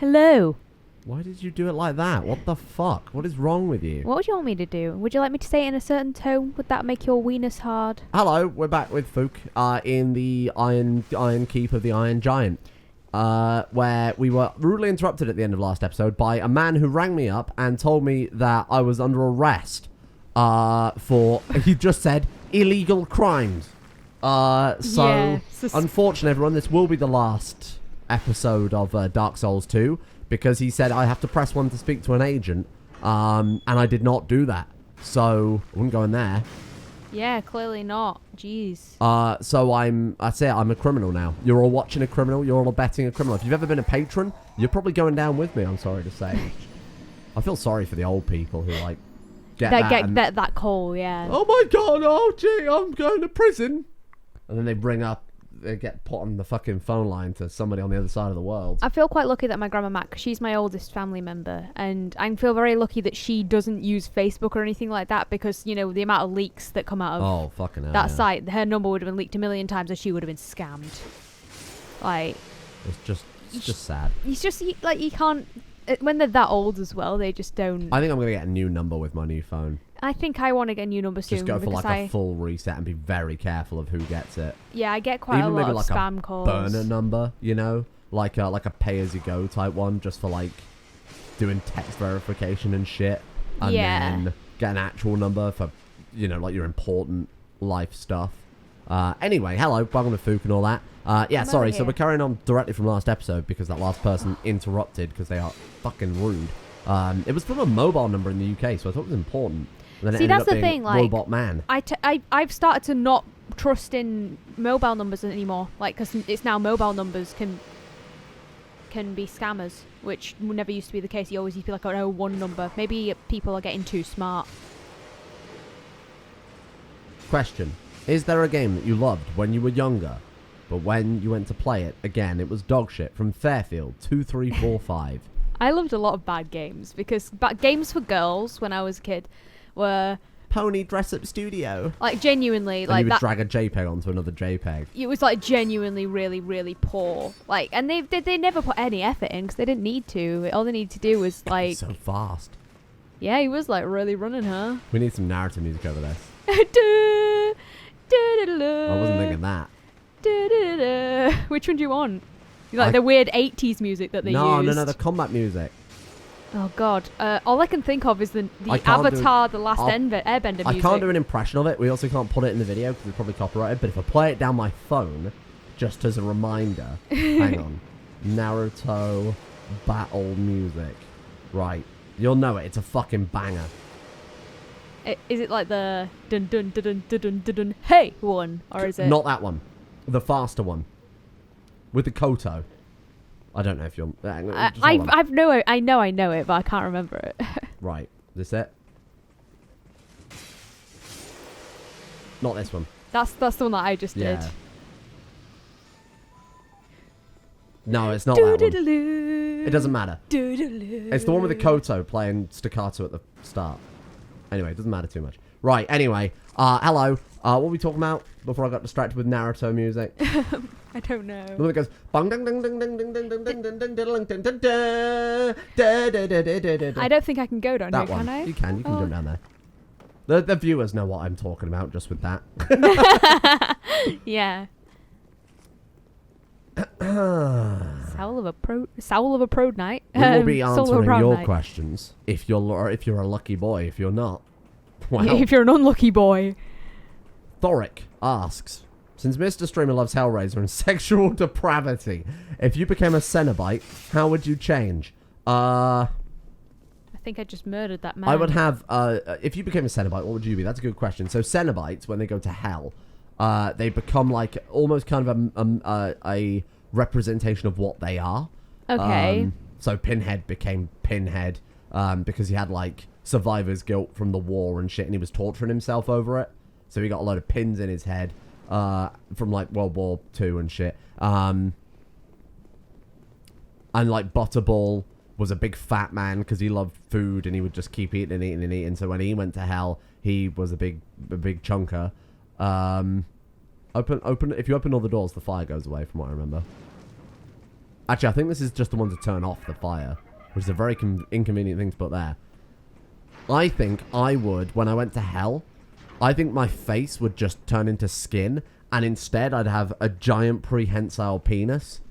Hello. Why did you do it like that? What the fuck? What is wrong with you? What would you want me to do? Would you like me to say it in a certain tone? Would that make your weenus hard? Hello, we're back with Fook in the Iron Keep of the Iron Giant, where we were rudely interrupted at the end of last episode by a man who rang me up and told me that I was under arrest for, he just said, illegal crimes. Unfortunately, everyone, this will be the last episode of Dark Souls 2, because he said I have to press 1 to speak to an agent, and I did not do that. So, I wouldn't go in there. Yeah, clearly not. Jeez. That's it, I'm a criminal now. You're all watching a criminal, you're all abetting a criminal. If you've ever been a patron, you're probably going down with me, I'm sorry to say. I feel sorry for the old people who, like, get that call, yeah. Oh my god, oh gee, I'm going to prison. And then they get put on the fucking phone line to somebody on the other side of the world. I feel quite lucky that my grandma Mac, she's my oldest family member, and I feel very lucky that she doesn't use Facebook or anything like that, because, you know, the amount of leaks that come out of that site, her number would have been leaked a million times and she would have been scammed. Like, it's just sad. It's just, like, you can't, when they're that old as well, they just don't. I think I'm going to get a new number with my new phone. I think I want to get a new number soon. Just go for like a full reset and be very careful of who gets it. Yeah, I get quite a lot of spam calls. Burner number, you know, like a pay-as-you-go type one, just for like doing text verification and shit. And then get an actual number for, you know, like your important life stuff. Anyway, hello, welcome to Fook and all that. Sorry, so we're carrying on directly from last episode because that last person interrupted because they are fucking rude. It was from a mobile number in the UK, so I thought it was important. See, that's the thing, like, Robot Man. I've started to not trust in mobile numbers anymore, like, because it's now mobile numbers can be scammers, which never used to be the case. You always used to be like, oh, one number. Maybe people are getting too smart. Question. Is there a game that you loved when you were younger, but when you went to play it, again, it was dog shit? From Fairfield, 2345. I loved a lot of bad games, because games for girls when I was a kid were Pony Dress Up Studio. Like, genuinely, and like, you would drag a JPEG onto another JPEG. It was like genuinely really, really poor. Like, and they never put any effort in because they didn't need to. All they needed to do was like so fast. Yeah, he was like really running her. We need some narrative music over this. I wasn't thinking that. Which one do you want? You like the weird 80s music that they used? No, the combat music. Oh god! All I can think of is the Avatar: The Last Airbender music. I can't do an impression of it. We also can't put it in the video because it's probably copyrighted. But if I play it down my phone, just as a reminder, hang on, Naruto battle music. Right, you'll know it. It's a fucking banger. Is it like the dun dun dun dun dun dun dun, dun hey one, or is it not that one? The faster one with the Koto. I don't know if you're... I know it, but I can't remember it. Right. This it? Not this one. That's the one that I just did. No, it's not that one. It doesn't matter. It's the one with the Koto playing staccato at the start. Anyway, it doesn't matter too much. Right, anyway. Hello. What were we talking about before I got distracted with Naruto music? I don't know. The one that goes bang ding ding ding ding ding ding ding ding ding ding ding ding. I don't think I can go down here, can I? You can jump down there. The viewers know what I'm talking about just with that. Yeah. Soul of a Prode night. We will be answering your questions if you're a lucky boy. If you're not, well, if you're an unlucky boy. Thoric asks, since Mr. Streamer loves Hellraiser and sexual depravity, if you became a Cenobite, how would you change? I think I just murdered that man. I would have, if you became a Cenobite, what would you be? That's a good question. So Cenobites, when they go to hell, they become like almost kind of a representation of what they are. Okay. So Pinhead became Pinhead because he had like survivor's guilt from the war and shit, and he was torturing himself over it. So he got a load of pins in his head from like World War II and shit. And like Butterball was a big fat man because he loved food and he would just keep eating and eating and eating. So when he went to hell, he was a big chunker. If you open all the doors, the fire goes away, from what I remember. Actually, I think this is just the one to turn off the fire, which is a very inconvenient thing to put there. I think I would, when I went to hell, I think my face would just turn into skin, and instead I'd have a giant prehensile penis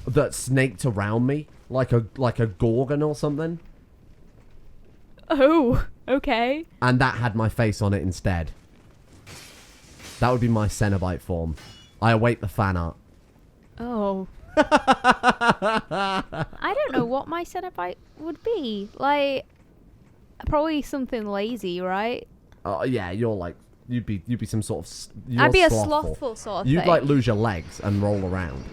that snaked around me like a gorgon or something. Oh, okay. And that had my face on it instead. That would be my Cenobite form. I await the fan art. Oh. I don't know what my Cenobite would be. Like, probably something lazy, right? Oh yeah, you'd be some sort of. I'd be a slothful sort of thing. You'd like lose your legs and roll around.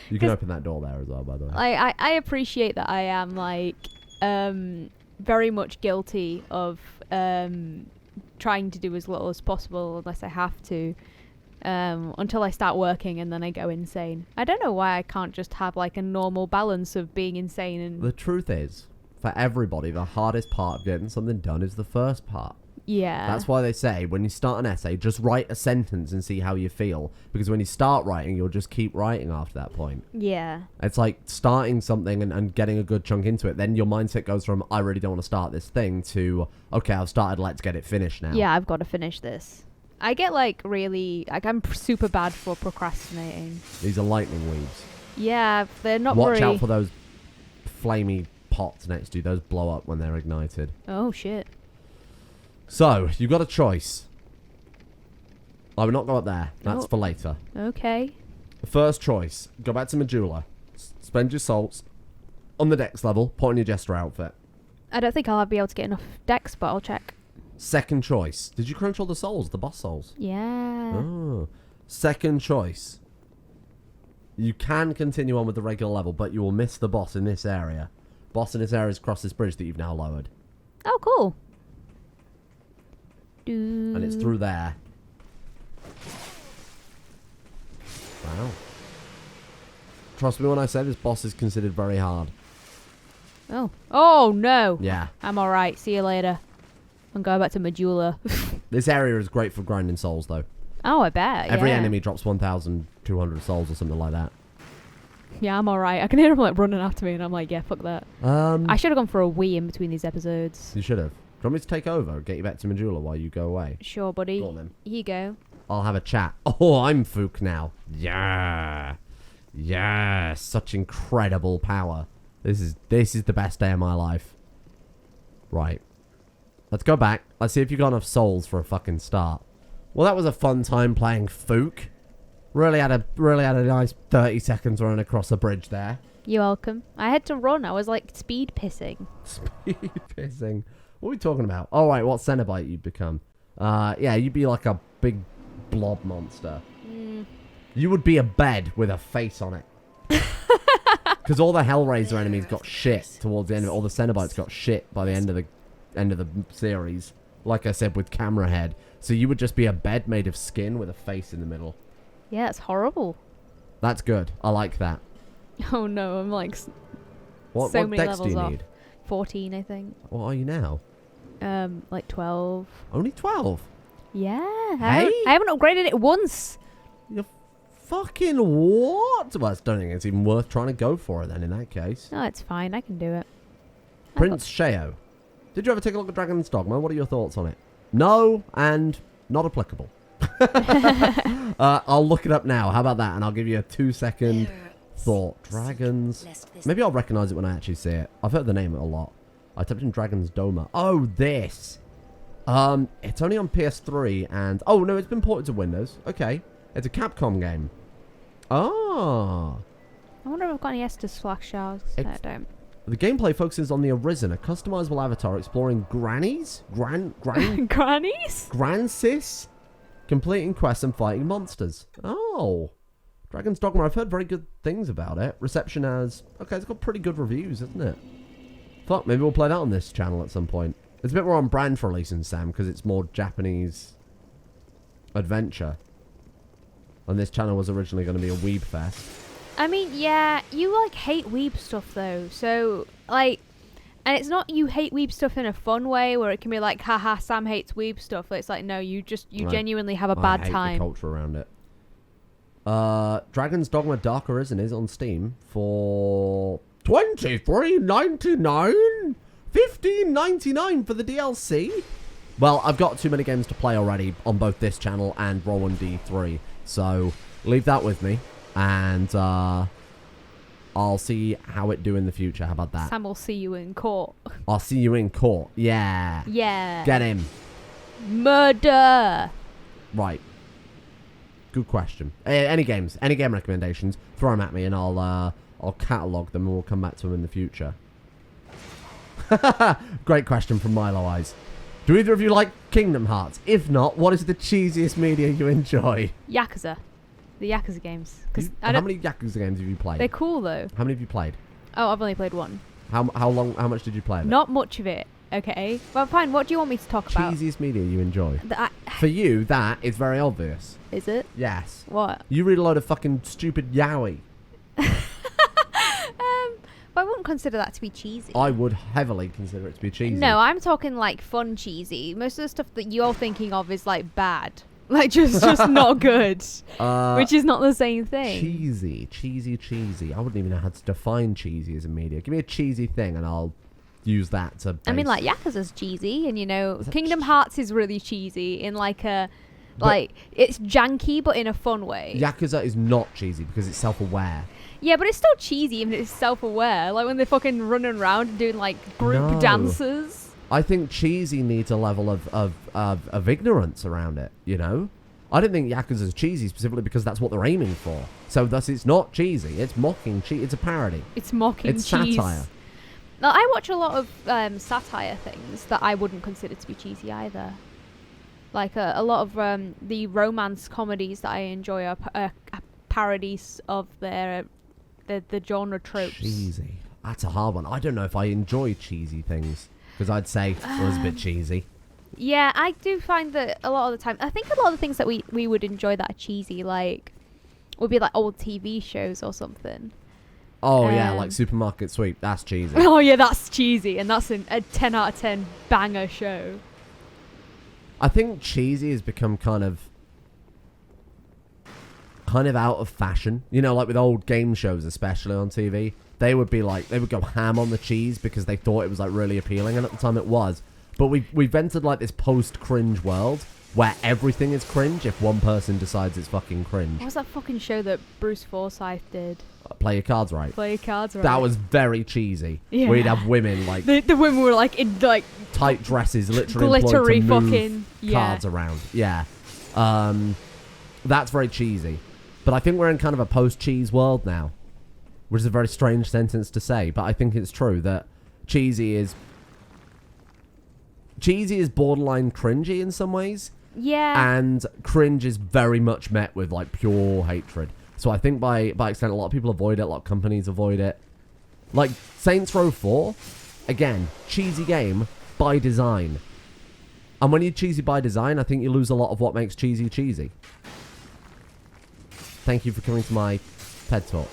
You can open that door there as well, by the way. I appreciate that I am like very much guilty of trying to do as little as possible unless I have to. Until I start working and then I go insane. I don't know why I can't just have like a normal balance of being insane and... The truth is, for everybody, the hardest part of getting something done is the first part. Yeah. That's why they say when you start an essay, just write a sentence and see how you feel. Because when you start writing, you'll just keep writing after that point. Yeah. It's like starting something and getting a good chunk into it. Then your mindset goes from, I really don't want to start this thing, to, okay, I've started, let's get it finished now. Yeah, I've got to finish this. I get like really... Like I'm super bad for procrastinating. These are lightning weaves. Yeah, they're not Watch out for those flamey pots next to you. Those blow up when they're ignited. Oh, shit. So, you've got a choice. I would not go up there. That's for later. Okay. First choice. Go back to Medulla. Spend your salts on the dex level. Put on your jester outfit. I don't think I'll be able to get enough dex, but I'll check. Second choice. Did you crunch all the souls? The boss souls? Yeah. Oh. Second choice. You can continue on with the regular level, but you will miss the boss in this area. Boss in this area is across this bridge that you've now lowered. Oh, cool. And it's through there. Wow. Trust me when I say this boss is considered very hard. Oh. Oh, no. Yeah. I'm alright. See you later. I'm going back to Medulla. This area is great for grinding souls, though. Oh, I bet. Every enemy drops 1,200 souls or something like that. Yeah, I'm alright. I can hear him like running after me, and I'm like, yeah, fuck that. I should have gone for a wee in between these episodes. You should have. Do you want me to take over? Get you back to Medulla while you go away? Sure, buddy. Go on, then. Here you go. I'll have a chat. Oh, I'm Fook now. Yeah. Yeah. Such incredible power. This is the best day of my life. Right. Let's go back. Let's see if you got enough souls for a fucking start. Well, that was a fun time playing Fook. Really had a nice 30 seconds running across the bridge there. You're welcome. I had to run. I was like speed pissing. Speed pissing. What are we talking about? Oh, right, what Cenobite you'd become. Yeah, you'd be like a big blob monster. You would be a bed with a face on it. Because all the Hellraiser enemies got shit towards the end of it. All the Cenobites got shit by the end of the series. Like I said, with camera head. So you would just be a bed made of skin with a face in the middle. Yeah, it's horrible. That's good. I like that. Oh no, I'm like what many dex levels do you off. need? 14, I think. What are you now? Like 12. Only 12? Yeah. Hey? I haven't upgraded it once. You're fucking what? Well, I don't think it's even worth trying to go for it then in that case. No, it's fine. I can do it. Prince Sheo. Did you ever take a look at Dragon's Dogma? What are your thoughts on it? No, and not applicable. I'll look it up now. How about that? And I'll give you a 2-second thought. Dragons. Maybe I'll recognize it when I actually see it. I've heard the name a lot. I typed in Dragon's Dogma. Oh, this. It's only on PS3 and... Oh, no, it's been ported to Windows. Okay. It's a Capcom game. Oh. I wonder if I've got any Estus flash shards. I don't. The gameplay focuses on the Arisen, a customizable avatar exploring grannies? Grannies? Grancis? Completing quests and fighting monsters. Oh. Dragon's Dogma, I've heard very good things about it. Reception as... Okay, it's got pretty good reviews, isn't it? Fuck, maybe we'll play that on this channel at some point. It's a bit more on brand for releasing Sam, because it's more Japanese adventure. And this channel was originally going to be a weeb fest. I mean, yeah, you like hate weeb stuff though, so like, and it's not you hate weeb stuff in a fun way where it can be like, haha, Sam hates weeb stuff. It's like, no, you genuinely have a bad time. I hate the culture around it. Dragon's Dogma Dark Arisen is on Steam for $23.99, $15.99 for the DLC. Well, I've got too many games to play already on both this channel and Roll1D3, so leave that with me, and I'll see how it do in the future. How about that? Sam will see you in court. I'll see you in court. Yeah. Yeah. Get him. Murder. Right. Good question. Any game recommendations, throw them at me and I'll catalogue them and we'll come back to them in the future. Great question from Milo Eyes. Do either of you like Kingdom Hearts? If not, what is the cheesiest media you enjoy? Yakuza. The Yakuza games. How many Yakuza games have you played? They're cool though. How many have you played? Oh, I've only played one. How much did you play of it? Not much of it. Okay. Well, fine. What do you want me to talk about? Cheesiest media you enjoy? For you, that is very obvious. Is it? Yes. What? You read a load of fucking stupid yaoi. But I wouldn't consider that to be cheesy. I would heavily consider it to be cheesy. No, I'm talking like fun cheesy. Most of the stuff that you're thinking of is like bad. Like just not good. Which is not the same thing. Cheesy. I wouldn't even know how to define cheesy as a media. Give me a cheesy thing and I'll use that to base. I mean, like Yakuza's cheesy, and Kingdom Hearts is really cheesy in like a... Like, it's janky, but in a fun way. Yakuza is not cheesy because it's self-aware. Yeah, but it's still cheesy even if it's self-aware. Like when they're fucking running around and doing like group dances. I think cheesy needs a level of ignorance around it, you know? I don't think Yakuza's cheesy specifically because that's what they're aiming for. So thus it's not cheesy. It's mocking cheese. It's a parody. It's mocking cheese. It's satire. Now, I watch a lot of satire things that I wouldn't consider to be cheesy either. Like a lot of the romance comedies that I enjoy are parodies of the genre tropes. Cheesy. That's a hard one. I don't know if I enjoy cheesy things because I'd say it was a bit cheesy. Yeah, I do find that a lot of the time. I think a lot of the things that we would enjoy that are cheesy, like would be like old TV shows or something. Oh yeah, like Supermarket Sweep. That's cheesy. Oh yeah, that's cheesy, and that's a 10 out of 10 banger show. I think cheesy has become kind of out of fashion. You know, like with old game shows, especially on TV, they would go ham on the cheese because they thought it was like really appealing, and at the time it was. But we've entered like this post-cringe world where everything is cringe if one person decides it's fucking cringe. What was that fucking show that Bruce Forsyth did? Play Your Cards Right. Play Your Cards Right. That was very cheesy. Yeah. Where you'd have women like... The women were like in like... tight dresses, literally glittery employed to move fucking... cards around. Yeah. That's very cheesy. But I think we're in kind of a post-cheese world now. Which is a very strange sentence to say, but I think it's true that cheesy is borderline cringy in some ways. Yeah. And cringe is very much met with like pure hatred. So I think by extent, a lot of people avoid it. A lot of companies avoid it. Like Saints Row 4, again, cheesy game by design. And when you're cheesy by design, I think you lose a lot of what makes cheesy cheesy. Thank you for coming to my TED Talk.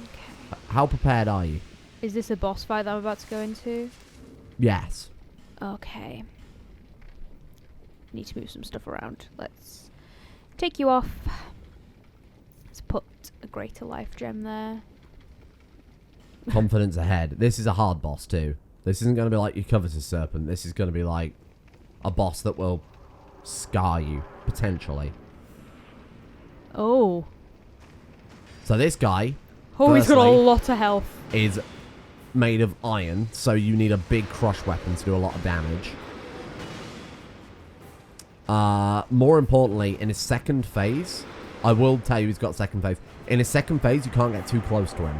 Okay. How prepared are you? Is this a boss fight that I'm about to go into? Yes. Okay. Need to move some stuff around. Let's take you off. Let's put a greater life gem there. Confidence ahead. This is a hard boss too. This isn't going to be like your Covetous Serpent. This is going to be like a boss that will scar you, potentially. Oh. So this guy... Oh, he's got a lot of health. ...is made of iron, so you need a big crush weapon to do a lot of damage. More importantly, in his second phase... I will tell you he's got second phase. In his second phase, you can't get too close to him.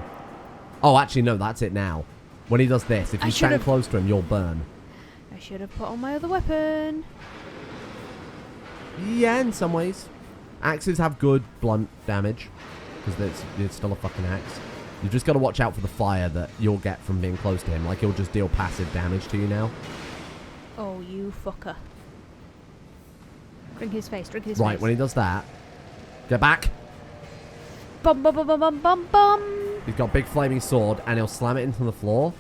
Oh, actually, no, that's it now. When he does this, if you stand close to him, you'll burn. I should have put on my other weapon. Yeah, in some ways. Axes have good blunt damage, because it's still a fucking axe. You've just got to watch out for the fire that you'll get from being close to him. Like, he'll just deal passive damage to you now. Oh, you fucker. Drink his face, drink his face. Right, when he does that, get back. Bum, bum, bum, bum, bum, bum, bum. He's got a big flaming sword, and he'll slam it into the floor.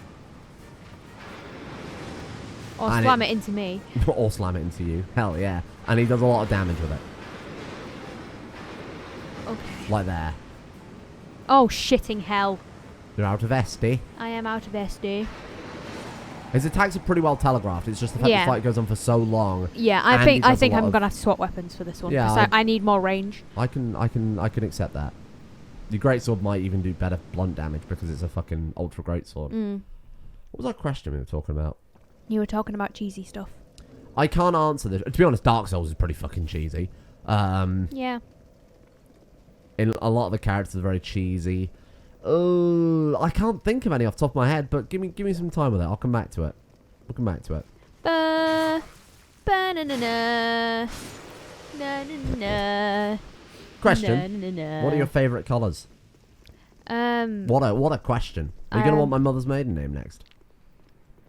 Or slam it into me. Or slam it into you. Hell yeah. And he does a lot of damage with it. Like there. Oh, shitting hell. You're out of SD. I am out of SD. His attacks are pretty well telegraphed. It's just the fact the fight goes on for so long. Yeah, I think I'm gonna have to swap weapons for this one. Yeah, I need more range. I can accept that. The greatsword might even do better blunt damage because it's a fucking ultra greatsword. What was that question we were talking about? You were talking about cheesy stuff. I can't answer this. To be honest, Dark Souls is pretty fucking cheesy. Yeah. In a lot of the characters are very cheesy. Oh, I can't think of any off the top of my head, but give me some time with it. I'll come back to it. We'll come back to it. Question. What are your favourite colours? What a question. Are you going to want my mother's maiden name next?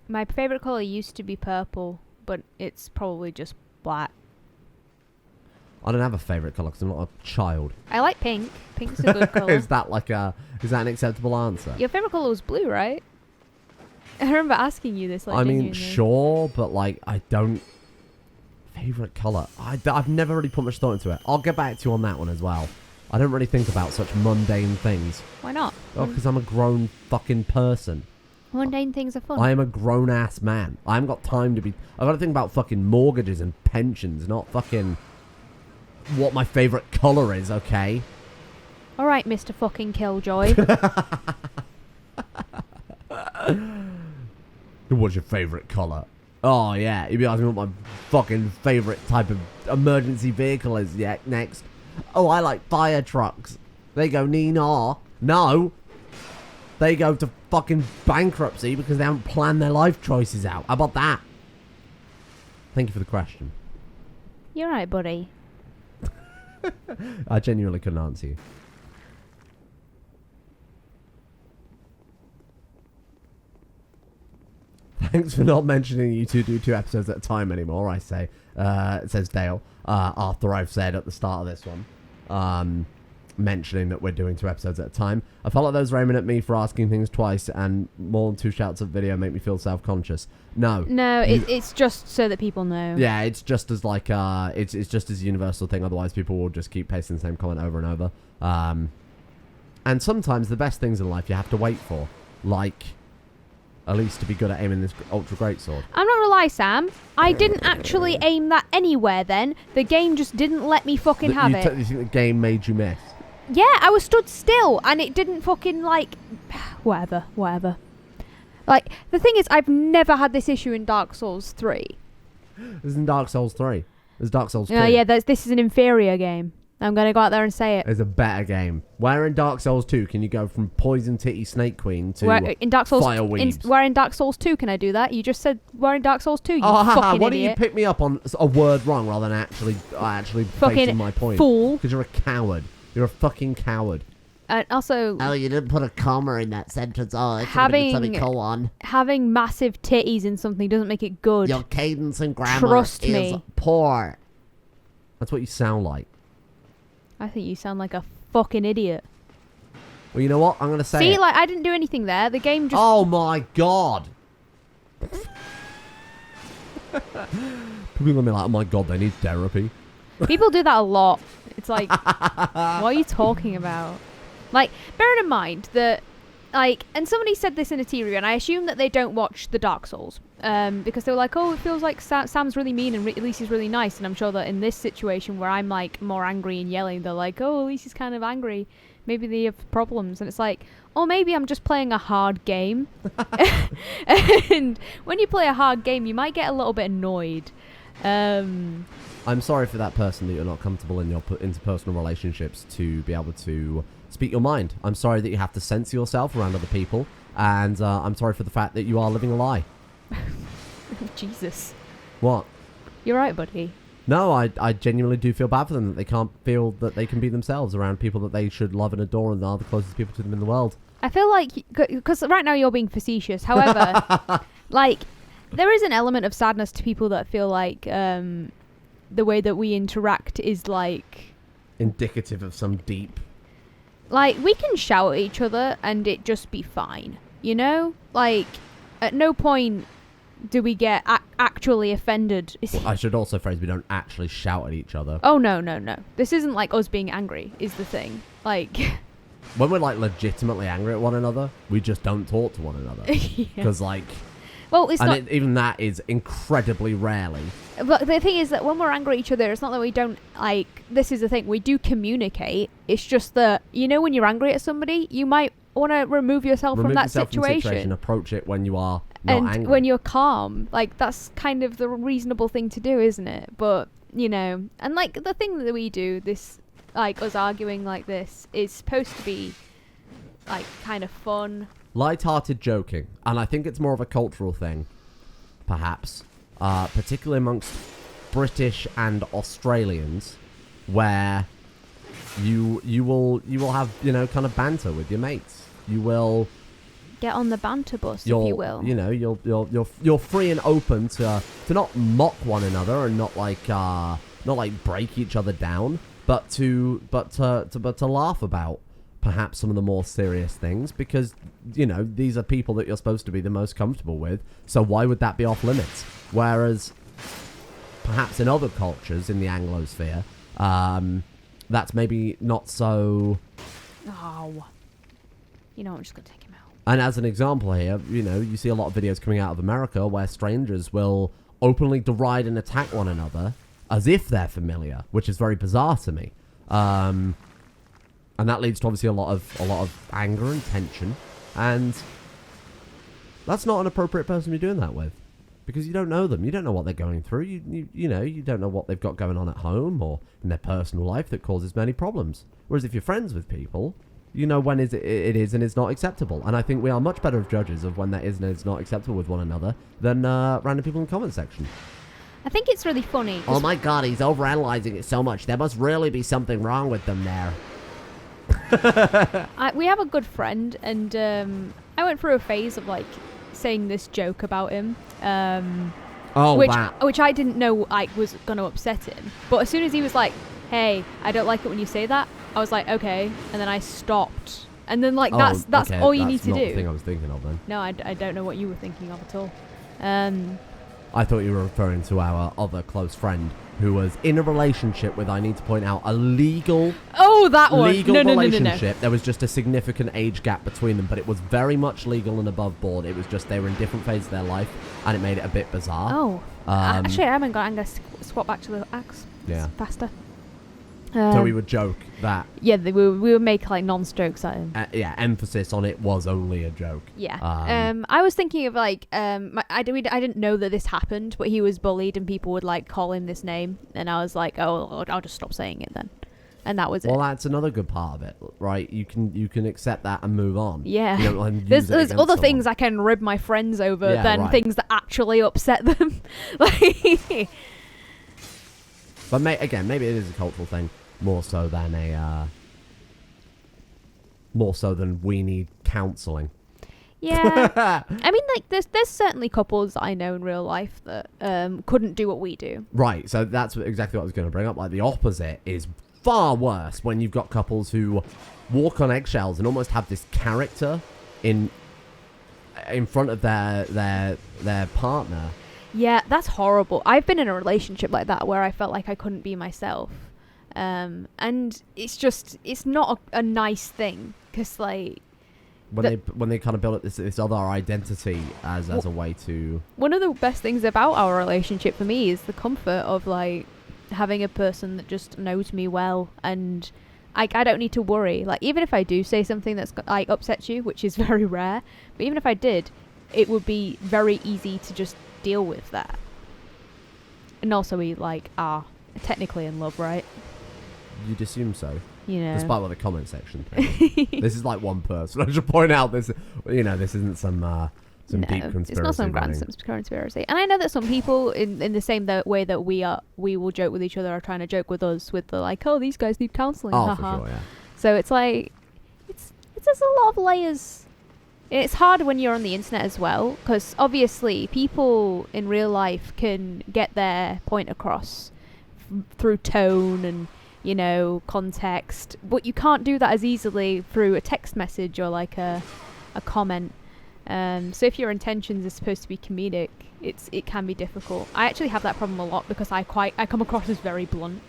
My favourite colour used to be purple, but it's probably just black. I don't have a favourite colour because I'm not a child. I like pink. Pink's a good colour. Is that an acceptable answer? Your favourite colour was blue, right? I remember asking you this. I mean, sure, but I don't... Favourite colour? I've never really put much thought into it. I'll get back to you on that one as well. I don't really think about such mundane things. Why not? Oh, because I'm a grown fucking person. Mundane things are fun. I am a grown-ass man. I haven't got time to be... I've got to think about fucking mortgages and pensions, not fucking... what my favourite colour is, okay? Alright, Mr. fucking Killjoy. What's your favourite colour? Oh, yeah. You'd be asking what my fucking favourite type of emergency vehicle is next. Oh, I like fire trucks. They go nee-naw. No. They go to fucking bankruptcy because they haven't planned their life choices out. How about that? Thank you for the question. You're right, buddy. I genuinely couldn't answer you. Thanks for not mentioning you two do 2 episodes at a time anymore, I say. Says Dale. After I've said at the start of this one, mentioning that we're doing 2 episodes at a time. I felt like those raiming at me for asking things twice, and more than 2 shouts of video make me feel self-conscious. No. No, it's just so that people know. Yeah, it's just as it's just as a universal thing. Otherwise, people will just keep pasting the same comment over and over. And sometimes the best things in life you have to wait for, like at least to be good at aiming this ultra greatsword. I'm not gonna lie, Sam. I didn't actually aim that anywhere. Then the game just didn't let me fucking have it. You think the game made you miss? Yeah, I was stood still, and it didn't fucking whatever. Like, the thing is, I've never had this issue in Dark Souls 3. This is in Dark Souls 3. There's Dark Souls 2. Yeah, this is an inferior game. I'm going to go out there and say it. It's a better game. Where in Dark Souls 2 can you go from Poison Titty Snake Queen to Fire Weaves? Where in Dark Souls 2 can I do that? You just said, where in Dark Souls 2, you fucking why idiot. Why don't you pick me up on a word wrong rather than actually facing my point? Fool. Because you're a coward. You're a fucking coward. And also... Oh, you didn't put a comma in that sentence. Oh, it should have been semicolon. Having massive titties in something doesn't make it good. Your cadence and grammar Trust is me. poor. That's what you sound like. I think you sound like a fucking idiot. Well, you know what? I'm going to say See, I didn't do anything there. The game just... Oh, my God. People are going to be like, oh, my God, they need therapy. People do that a lot. It's like, what are you talking about? Bearing in mind that, and somebody said this in a tea review, and I assume that they don't watch the Dark Souls, because they were like, oh, it feels like Sam's really mean and Elise is really nice, and I'm sure that in this situation where I'm, more angry and yelling, they're like, oh, Elise is kind of angry. Maybe they have problems. And it's like, oh, maybe I'm just playing a hard game. And when you play a hard game, you might get a little bit annoyed. I'm sorry for that person that you're not comfortable in your interpersonal relationships to be able to speak your mind. I'm sorry that you have to censor yourself around other people, and I'm sorry for the fact that you are living a lie. Jesus. What? You're right, buddy. No, I genuinely do feel bad for them that they can't feel that they can be themselves around people that they should love and adore and are the closest people to them in the world. I feel like, because right now you're being facetious, however, there is an element of sadness to people that feel like the way that we interact is indicative of some deep... we can shout at each other and it just be fine, you know? At no point do we get actually offended. Well, I should also phrase we don't actually shout at each other. Oh, no. This isn't like us being angry, is the thing. Like, when we're like legitimately angry at one another, we just don't talk to one another because like. Well, it's not. Even that is incredibly rarely. But the thing is that when we're angry at each other, it's not that we don't like. This is the thing. We do communicate. It's just that when you're angry at somebody, you might want to remove yourself from that situation. Approach it when you are not angry. When you're calm, like that's kind of the reasonable thing to do, isn't it? But and like the thing that we do, this like us arguing like this, is supposed to be like kind of fun. Light-hearted joking, and I think it's more of a cultural thing, perhaps, particularly amongst British and Australians, where you will have kind of banter with your mates. You will get on the banter bus, if you will. You're free and open to not mock one another and not like break each other down, but to laugh about perhaps some of the more serious things, because these are people that you're supposed to be the most comfortable with, so why would that be off limits? Whereas perhaps in other cultures in the Anglosphere, that's maybe not so. I'm just gonna take him out. And as an example here, you see a lot of videos coming out of America where strangers will openly deride and attack one another as if they're familiar, which is very bizarre to me. And that leads to obviously a lot of anger and tension, and that's not an appropriate person to be doing that with, because you don't know them, you don't know what they're going through, you don't know what they've got going on at home or in their personal life that causes many problems. Whereas if you're friends with people, when it is and is not acceptable, and I think we are much better of judges of when that is and is not acceptable with one another than random people in the comment section. I think it's really funny. Oh my god, he's overanalyzing it so much. There must really be something wrong with them there. We have a good friend, and I went through a phase of like saying this joke about him, which I didn't know was going to upset him. But as soon as he was like, "Hey, I don't like it when you say that," I was like, "Okay," and then I stopped. And then that's okay, all you need to do. That's not the thing I was thinking of then. No, I don't know what you were thinking of at all. I thought you were referring to our other close friend who was in a relationship with, I need to point out, a legal relationship. No. There was just a significant age gap between them, but it was very much legal and above board. It was just they were in different phases of their life, and it made it a bit bizarre. Oh. Actually, I haven't got. I'm going to swap back to the axe. Yeah. It's faster. So we would joke that. Yeah, we would make like non-jokes at him. Emphasis on it was only a joke. Yeah. I was thinking of like I didn't know that this happened, but he was bullied and people would like call him this name, and I was like, oh, I'll just stop saying it then, and that was it. Well, that's another good part of it, right? You can accept that and move on. Yeah. There's other things I can rib my friends over than things that actually upset them. But maybe it is a cultural thing. More so than we need counselling. Yeah. I mean, like, there's certainly couples that I know in real life that couldn't do what we do. Right, so that's exactly what I was going to bring up. Like, the opposite is far worse when you've got couples who walk on eggshells and almost have this character in front of their partner. Yeah, that's horrible. I've been in a relationship like that where I felt like I couldn't be myself. And it's not a nice thing, because like when they kind of build up this other identity as a way to. One of the best things about our relationship for me is the comfort of like having a person that just knows me well, and I don't need to worry. Like, even if I do say something that's like upsets you, which is very rare, but even if I did, it would be very easy to just deal with that. And also we like are technically in love, right? You'd assume so. Despite what the comment section thinks. This is like one person. I should point out this isn't some deep conspiracy. It's not some grand conspiracy. And I know that some people in the same way that we will joke with each other are trying to joke with us with the like, oh, these guys need counselling. Oh, for sure, yeah. So it's like it's just a lot of layers. It's hard when you're on the internet as well, because obviously people in real life can get their point across through tone and context, but you can't do that as easily through a text message or like a comment. So if your intentions are supposed to be comedic, it can be difficult. I actually have that problem a lot because I come across as very blunt.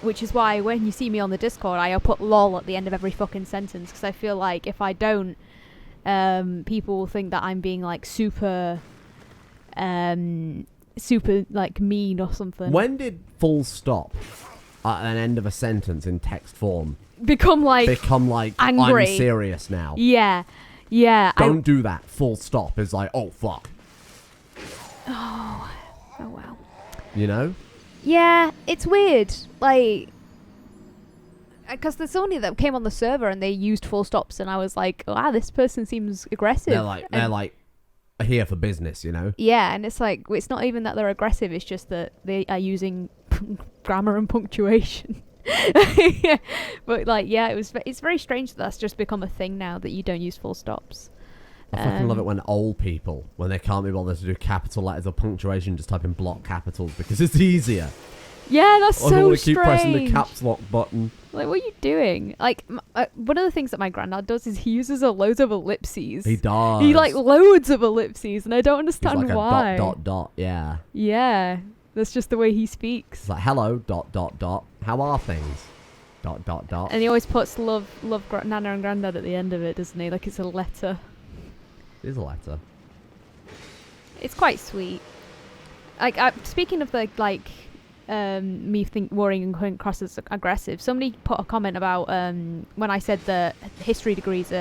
Which is why when you see me on the Discord, I put lol at the end of every fucking sentence, because I feel like if I don't, people will think that I'm being like super like mean or something. When did full stop at an end of a sentence in text form become like angry? I'm serious now? Yeah. Don't do that. Full stop is like, oh fuck. Oh wow. You know? Yeah, it's weird. Like, because there's somebody that came on the server and they used full stops, and I was like, wow, this person seems aggressive. They're like here for business, you know? Yeah, and it's like, it's not even that they're aggressive, it's just that they are using grammar and punctuation. But like, yeah, it's very strange that that's just become a thing now, that you don't use full stops. I fucking love it when old people, when they can't be bothered to do capital letters or punctuation, just type in block capitals because it's easier. Yeah, that's so strange. I don't want to keep pressing the caps lock button. Like, what are you doing? Like, one of the things that my granddad does is he uses loads of ellipses. He does. He like loads of ellipses, and I don't understand He's like why. A ... Yeah. Yeah, that's just the way he speaks. It's like, hello ... How are things ? And he always puts love Nana and Granddad at the end of it, doesn't he? Like it's a letter. It is a letter. It's quite sweet. Like, speaking of the me worrying and coming across as aggressive, somebody put a comment about when I said that history degrees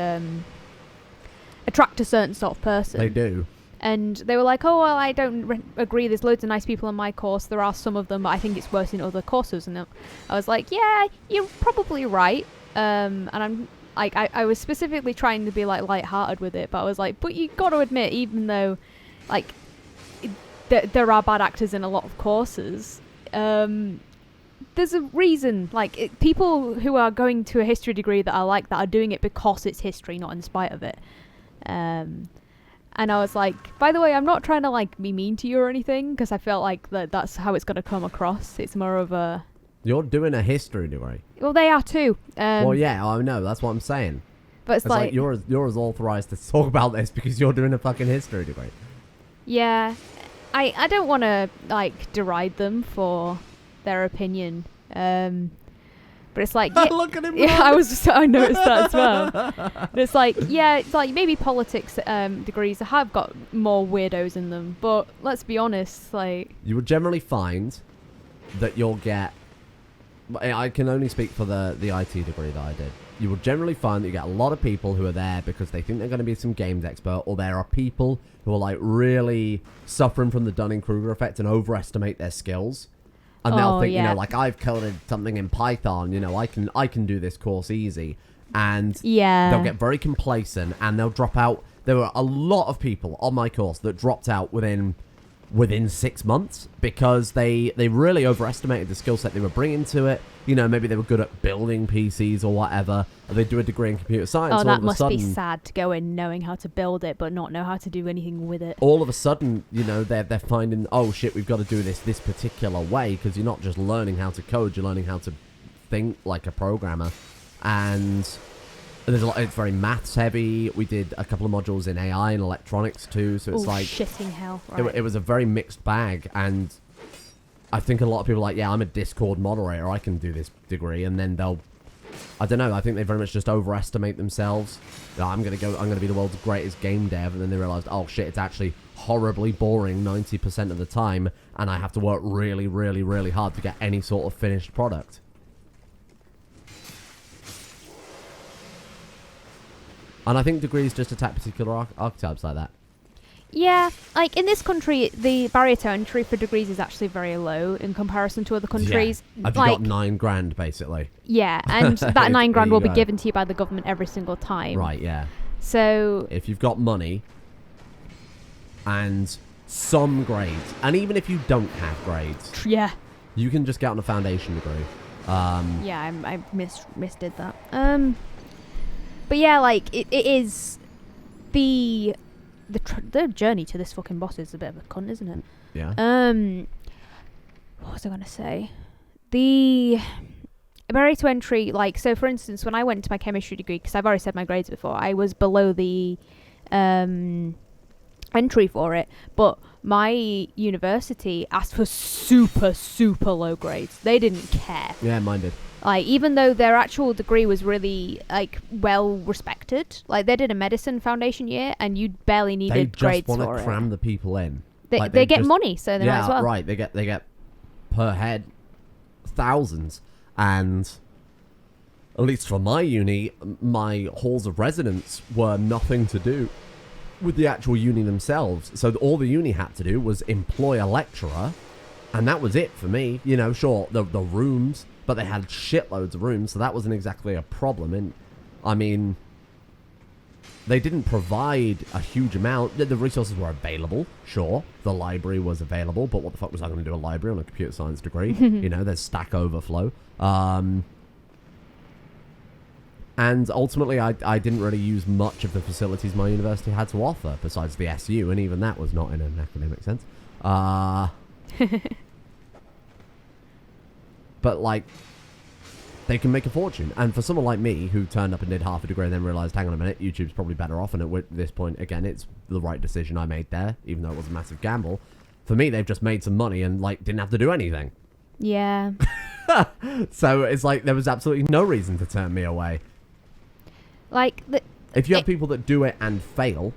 attract a certain sort of person. They do. And they were like, oh, well, I don't agree. There's loads of nice people in my course. There are some of them, but I think it's worse in other courses. And I was like, yeah, you're probably right. And I'm like, I was specifically trying to be like lighthearted with it, but I was like, but you got to admit, even though like there are bad actors in a lot of courses, there's a reason. Like, people who are going to a history degree that are doing it because it's history, not in spite of it. And I was like, by the way, I'm not trying to like be mean to you or anything, because I felt like that's how it's going to come across. It's more of a... You're doing a history degree. Well, they are too. Well, yeah, I know. That's what I'm saying. But it's like you're as authorized to talk about this because you're doing a fucking history degree. Yeah. I don't want to like deride them for their opinion. But it's like, yeah, look at him. Yeah, I noticed that as well. But it's like, yeah, it's like maybe politics degrees have got more weirdos in them, but let's be honest, like, you would generally find that you'll get... I can only speak for the IT degree that I did. You will generally find that you get a lot of people who are there because they think they're going to be some games expert, or there are people who are like really suffering from the Dunning-Kruger effect and overestimate their skills. And they'll think, you know, like, I've coded something in Python, you know, I can do this course easy. And they'll get very complacent and they'll drop out. There were a lot of people on my course that dropped out within 6 months because they really overestimated the skill set they were bringing to it. You know, maybe they were good at building PCs or whatever. Or they do a degree in computer science. Oh, that must be sad to go in knowing how to build it, but not know how to do anything with it. All of a sudden, you know, they're finding, oh shit, we've got to do this particular way, because you're not just learning how to code, you're learning how to think like a programmer. And there's a lot. It's very maths heavy. We did a couple of modules in AI and electronics too, so it's like shitting hell. Right. It was a very mixed bag, and I think a lot of people are like, yeah, I'm a Discord moderator, I can do this degree, and then they'll, I don't know, I think they very much just overestimate themselves. I'm gonna be the world's greatest game dev, and then they realized, oh shit, it's actually horribly boring 90% of the time, and I have to work really, really, really hard to get any sort of finished product. And I think degrees just attack particular archetypes like that. Yeah, like in this country, the barrier to entry for degrees is actually very low in comparison to other countries. Yeah. Have you got $9,000 basically? Yeah, and that $9,000 will be given to you by the government every single time. Right, yeah. So if you've got money and some grades, and even if you don't have grades, yeah, you can just get on a foundation degree. Yeah, I misdid that. But yeah, like it is the journey to this fucking boss is a bit of a cunt, isn't it? Yeah. What was I gonna say? The barrier to entry, like, so for instance, when I went to my chemistry degree, because I've already said my grades before, I was below the I entry for it, but my university asked for super, super low grades. They didn't care. Yeah, mine did. Like, even though their actual degree was really, like, well respected, like, they did a medicine foundation year, and you barely needed grades for it. They just want to cram the people in. They get money, so they might as well. Yeah, right. They get per head thousands, and at least for my uni, my halls of residence were nothing to do with the actual uni themselves. So all the uni had to do was employ a lecturer, and that was it for me. You know, sure, the rooms, but they had shitloads of rooms, so that wasn't exactly a problem. And I mean, they didn't provide a huge amount. The resources were available, sure. The library was available, but what the fuck was I going to do a library on a computer science degree? You know, there's Stack Overflow. And ultimately, I didn't really use much of the facilities my university had to offer, besides the SU, and even that was not in an academic sense. But, like, they can make a fortune. And for someone like me, who turned up and did half a degree and then realised, hang on a minute, YouTube's probably better off, and at this point, again, it's the right decision I made there, even though it was a massive gamble. For me, they've just made some money and, like, didn't have to do anything. Yeah. So it's like there was absolutely no reason to turn me away. Like, if you have people that do it and fail,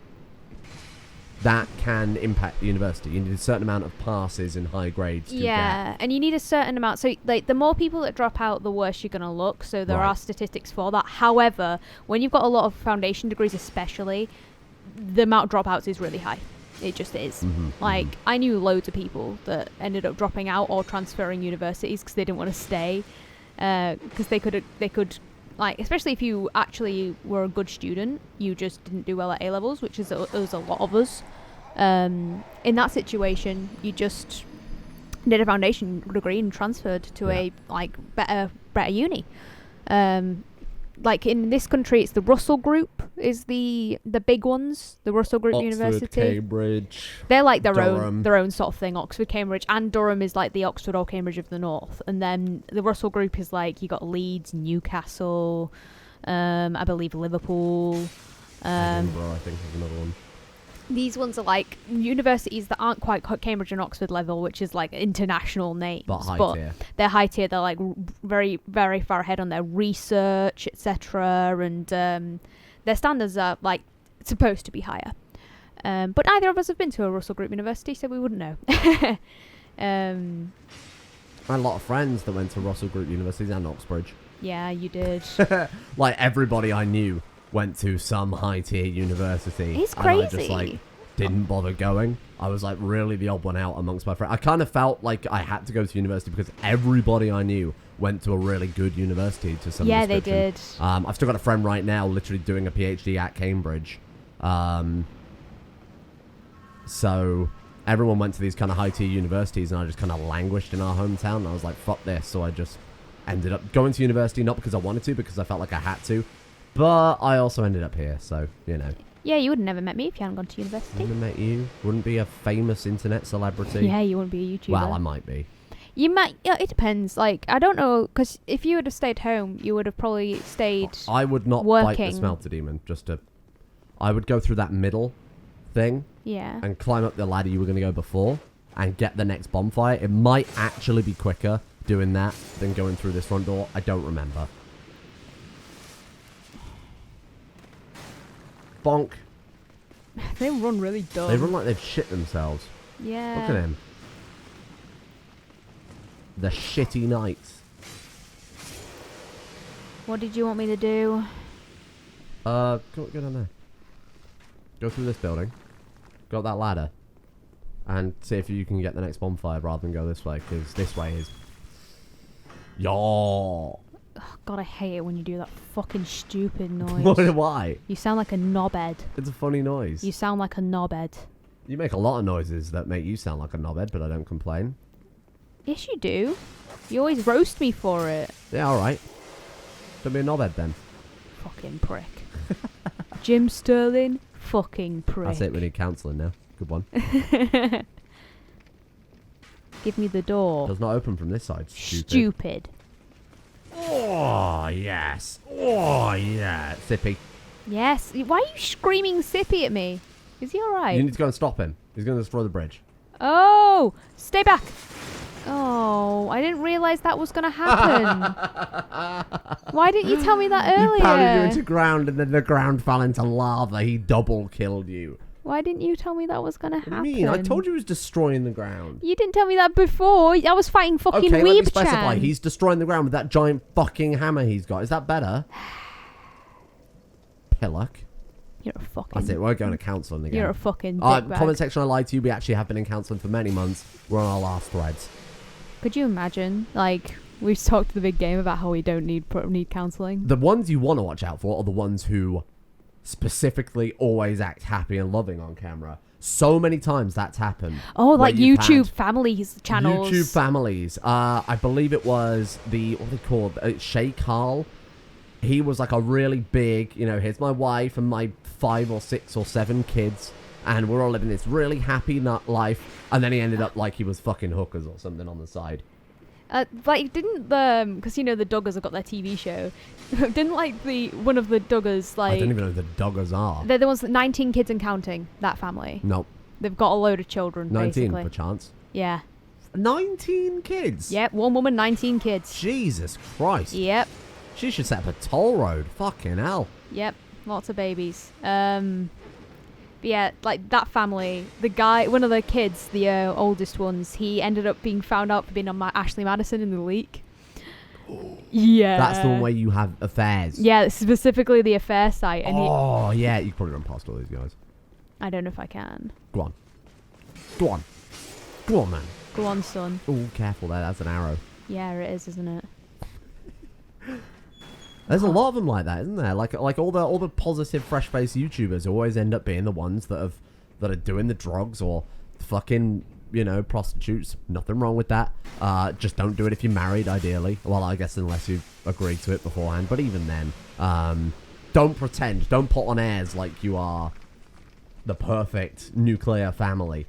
that can impact the university. You need a certain amount of passes and high grades to get. And you need a certain amount. So, like, the more people that drop out, the worse you're going to look. So there are statistics for that. However, when you've got a lot of foundation degrees especially, the amount of dropouts is really high. It just is. I knew loads of people that ended up dropping out or transferring universities because they didn't want to stay. Because they could, like, especially if you actually were a good student, you just didn't do well at A-levels, which is was a lot of us. In that situation, you just did a foundation degree and transferred to a, like, better uni. Like, in this country, it's the Russell Group is the big ones. The Russell Group Oxford, University, Cambridge. They're like their Durham. own sort of thing. Oxford, Cambridge, and Durham is like the Oxford or Cambridge of the North. And then the Russell Group is like, you got Leeds, Newcastle, I believe Liverpool. Edinburgh, I think, is another one. These ones are like universities that aren't quite Cambridge and Oxford level, which is like international names. But high tier. They're high tier. They're like very, very far ahead on their research, etc. And their standards are like supposed to be higher. But neither of us have been to a Russell Group University, so we wouldn't know. I had a lot of friends that went to Russell Group Universities and Oxbridge. Yeah, you did. Like, everybody I knew went to some high-tier university. It's crazy. And I just, like, didn't bother going. I was, like, really the odd one out amongst my friends. I kind of felt like I had to go to university because everybody I knew went to a really good university to some Yeah, they did. I've still got a friend right now literally doing a PhD at Cambridge. So everyone went to these kind of high-tier universities, and I just kind of languished in our hometown. And I was like, fuck this. So I just ended up going to university, not because I wanted to, because I felt like I had to. But I also ended up here, so, you know. Yeah, you would have never met me if you hadn't gone to university. Wouldn't have met you. Wouldn't be a famous internet celebrity. Yeah, you wouldn't be a YouTuber. Well, I might be. You might. Yeah, it depends. Like, I don't know, because if you would have stayed home, you would have probably stayed I would not working. fight the smelter demon. I would go through that middle thing. Yeah. And climb up the ladder you were going to go before and get the next bonfire. It might actually be quicker doing that than going through this front door. I don't remember. Bonk. They run really dumb. They run like they've shit themselves. Yeah. Look at him. The shitty knights. What did you want me to do? Go down there. Go through this building. Go up that ladder. And see if you can get the next bonfire rather than go this way, because this way is... Yo. Oh, God, I hate it when you do that fucking stupid noise. Why? You sound like a knobhead. It's a funny noise. You sound like a knobhead. You make a lot of noises that make you sound like a knobhead, but I don't complain. Yes, you do. You always roast me for it. Yeah, alright. Don't be a knobhead then. Fucking prick. Jim Sterling, fucking prick. That's it, we need counselling now. Good one. Give me the door. Does not open from this side. Stupid. Oh, yes. Oh, yeah. Sippy. Yes. Why are you screaming sippy at me? Is he alright? You need to go and stop him. He's going to destroy the bridge. Oh! Stay back! Oh, I didn't realise that was going to happen. Why didn't you tell me that earlier? He pounded you into ground and then the ground fell into lava. He double killed you. Why didn't you tell me that was going to happen? What do you mean? I told you he was destroying the ground. You didn't tell me that before. I was fighting fucking Okay, let me Weeb specify. Chan. He's destroying the ground with that giant fucking hammer he's got. Is that better? Pillock. You're a fucking... That's it. We're going to counselling again. You're a fucking dickbag. Comment section, I lied to you. We actually have been in counselling for many months. We're on our last threads. Could you imagine? Like, we've talked the big game about how we don't need counselling. The ones you want to watch out for are the ones who specifically always act happy and loving on camera. So many times that's happened. Oh, like YouTube families channels. YouTube families. I believe it was what are they called? Shay Carl. He was like a really big, here's my wife and my 5 or 6 or 7 kids, and we're all living this really happy life. And then he ended up like he was fucking hookers or something on the side. Like, didn't because the Duggars have got their TV show. Didn't one of the Duggars like? I don't even know who the Duggars are. They're the ones that 19 kids and counting. That family. Nope. They've got a load of children. 19 basically. perchance. Yeah. 19 kids. Yep. One woman, 19 kids. Jesus Christ. Yep. She should set up a toll road. Fucking hell. Yep. Lots of babies. But yeah, like that family, the guy, one of the kids, the oldest ones, he ended up being found out for being on Ashley Madison in the leak. Yeah. That's the one where you have affairs. Yeah, specifically the affair site. And yeah, you can probably run past all these guys. I don't know if I can. Go on. Go on. Go on, man. Go on, son. Oh, careful there. That's an arrow. Yeah, it is, isn't it? There's a lot of them like that, isn't there? Like all the positive, fresh-faced YouTubers always end up being the ones that are doing the drugs or fucking, prostitutes. Nothing wrong with that. Just don't do it if you're married, ideally. Well, I guess unless you've agreed to it beforehand. But even then, don't pretend. Don't put on airs like you are the perfect nuclear family.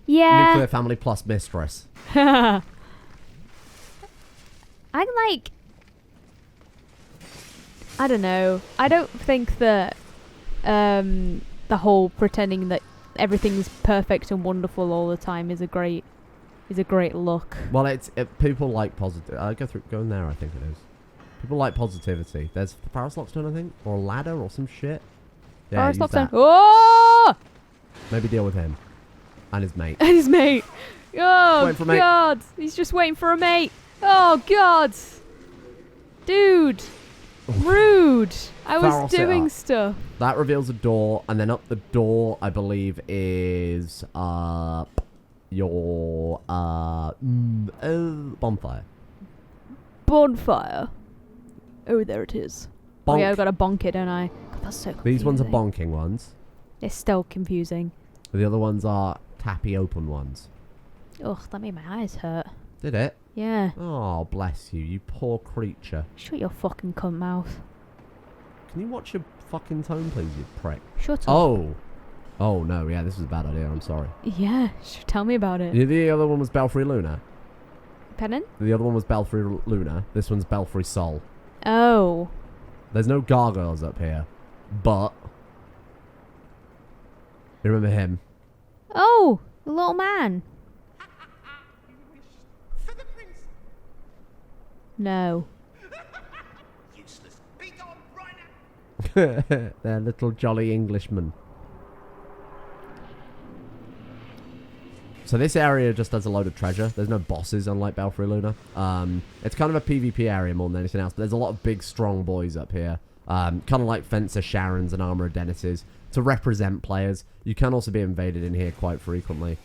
Yeah. Nuclear family plus mistress. I don't know. I don't think that the whole pretending that everything's perfect and wonderful all the time is a great look. Well, people like positive. Go in there. I think it is. People like positivity. There's Paris Lockstone, I think, or a ladder or some shit. Yeah, Paris Lockstone. that. Oh! Maybe deal with him and his mate. And his mate. Oh for a mate. God! He's just waiting for a mate. Oh God! Dude. Rude. I was doing stuff. That reveals a door, and then up the door, I believe, is your bonfire. Bonfire. Oh, there it is. Bonk. Oh yeah, I've got to bonk it, don't I? God, that's so confusing. These ones are bonking ones. It's still confusing. The other ones are tappy open ones. Ugh, that made my eyes hurt. Did it? Yeah. Oh, bless you, you poor creature. Shut your fucking cunt mouth. Can you watch your fucking tone, please, you prick? Shut up. Oh. Oh, no, yeah, this was a bad idea, I'm sorry. Yeah, tell me about it. Yeah, the other one was Belfry Luna. Pardon? The other one was Belfry Luna. This one's Belfry Sol. Oh. There's no gargoyles up here, but... You remember him? Oh, the little man. No. Useless. Be gone right now. They're little jolly Englishmen. So this area just has a load of treasure. There's no bosses, unlike Belfry Luna. It's kind of a PvP area more than anything else, but there's a lot of big, strong boys up here. Kind of like Fencer Sharons and Armourer Dennises to represent players. You can also be invaded in here quite frequently.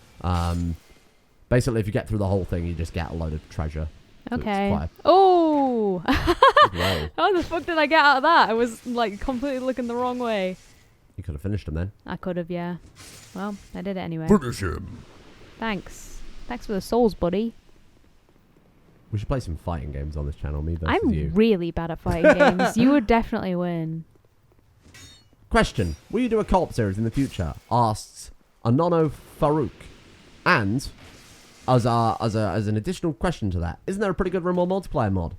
Basically, if you get through the whole thing, you just get a load of treasure. So okay. Oh! Whoa. How the fuck did I get out of that? I was, like, completely looking the wrong way. You could have finished him then. I could have, yeah. Well, I did it anyway. Finish him. Thanks. Thanks for the souls, buddy. We should play some fighting games on this channel, me versus you. I'm really bad at fighting games. You would definitely win. Question. Will you do a co-op series in the future? Asks Anono Farouk. And... As an additional question to that, isn't there a pretty good Rimworld multiplayer mod?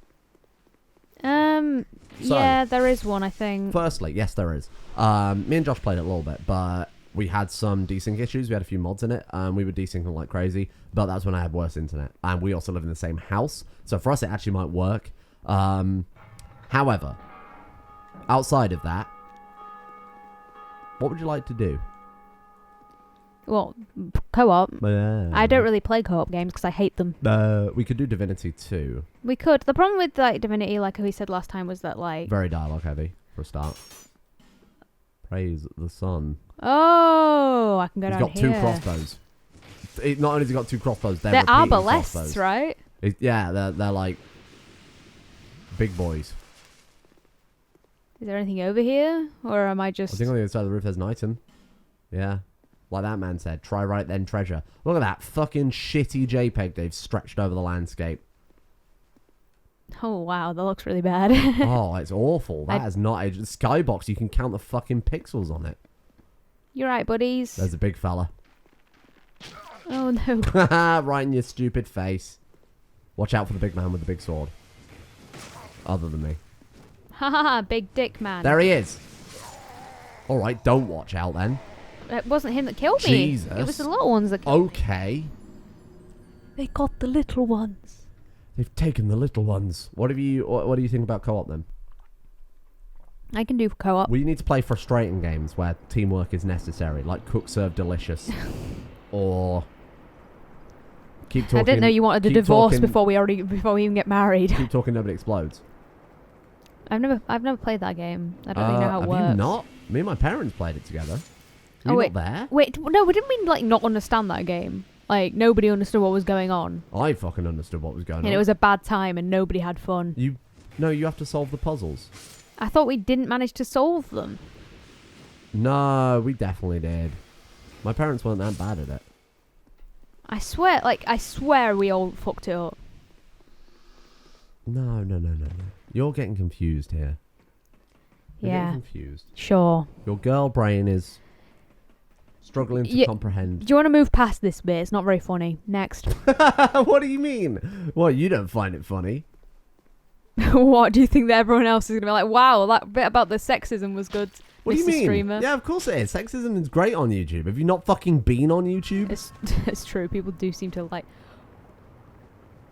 Yeah, there is one, I think. Firstly, yes, there is. Me and Josh played it a little bit, but we had some desync issues. We had a few mods in it. We were desyncing like crazy, but that's when I had worse internet. And we also live in the same house. So for us, it actually might work. However, outside of that, what would you like to do? Well, co-op. I don't Um, really play co-op games because I hate them. we could do Divinity 2. We could. The problem with like Divinity, like we said last time, was that like... Very dialogue heavy for a start. Praise the sun. Oh, I can go He's down got here. 2 crossbows. Not only has he got 2 crossbows, they're They're repeating arbalests, crossbows. right? Yeah, they're like big boys. Is there anything over here? Or am I I just... think on the other side of the roof there's an item. Yeah. Like that man said, try right then treasure. Look at that fucking shitty JPEG they've stretched over the landscape. Oh, wow, that looks really bad. Oh, it's awful. That is not a skybox. You can count the fucking pixels on it. You're right, buddies. There's a big fella. Oh, no. Right in your stupid face. Watch out for the big man with the big sword. Other than me. Haha, big dick man. There he is. Alright, don't watch out then. It wasn't him that killed me. Jesus. It was the little ones that killed me. Okay. They got the little ones. They've taken the little ones. What do you think about co-op then? I can do co-op. We need to play frustrating games where teamwork is necessary, like Cook Serve Delicious. Or keep talking. I didn't know you wanted a keep divorce talking- before we even get married. Keep talking, nobody explodes. I've never played that game. I don't really know how it have works. you not? Me and my parents played it together. Were Oh, you wait. not there? Wait, no, we didn't mean like not understand that game. Like nobody understood what was going on, I fucking understood what was going on. and it was a bad time, and nobody had fun. You have to solve the puzzles. I thought we didn't manage to solve them. No, we definitely did. My parents weren't that bad at it. I swear we all fucked it up. No. You're getting confused here. You're Yeah. getting confused. Sure. Your girl brain is struggling to Yeah. comprehend. Do you want to move past this bit? It's not very funny. Next. What do you mean? What, you don't find it funny? What do you think that everyone else is going to be like? Wow, that bit about the sexism was good. What do you Mr. mean? Streamer. Yeah, of course it is. Sexism is great on YouTube. Have you not fucking been on YouTube? It's true. People do seem to like.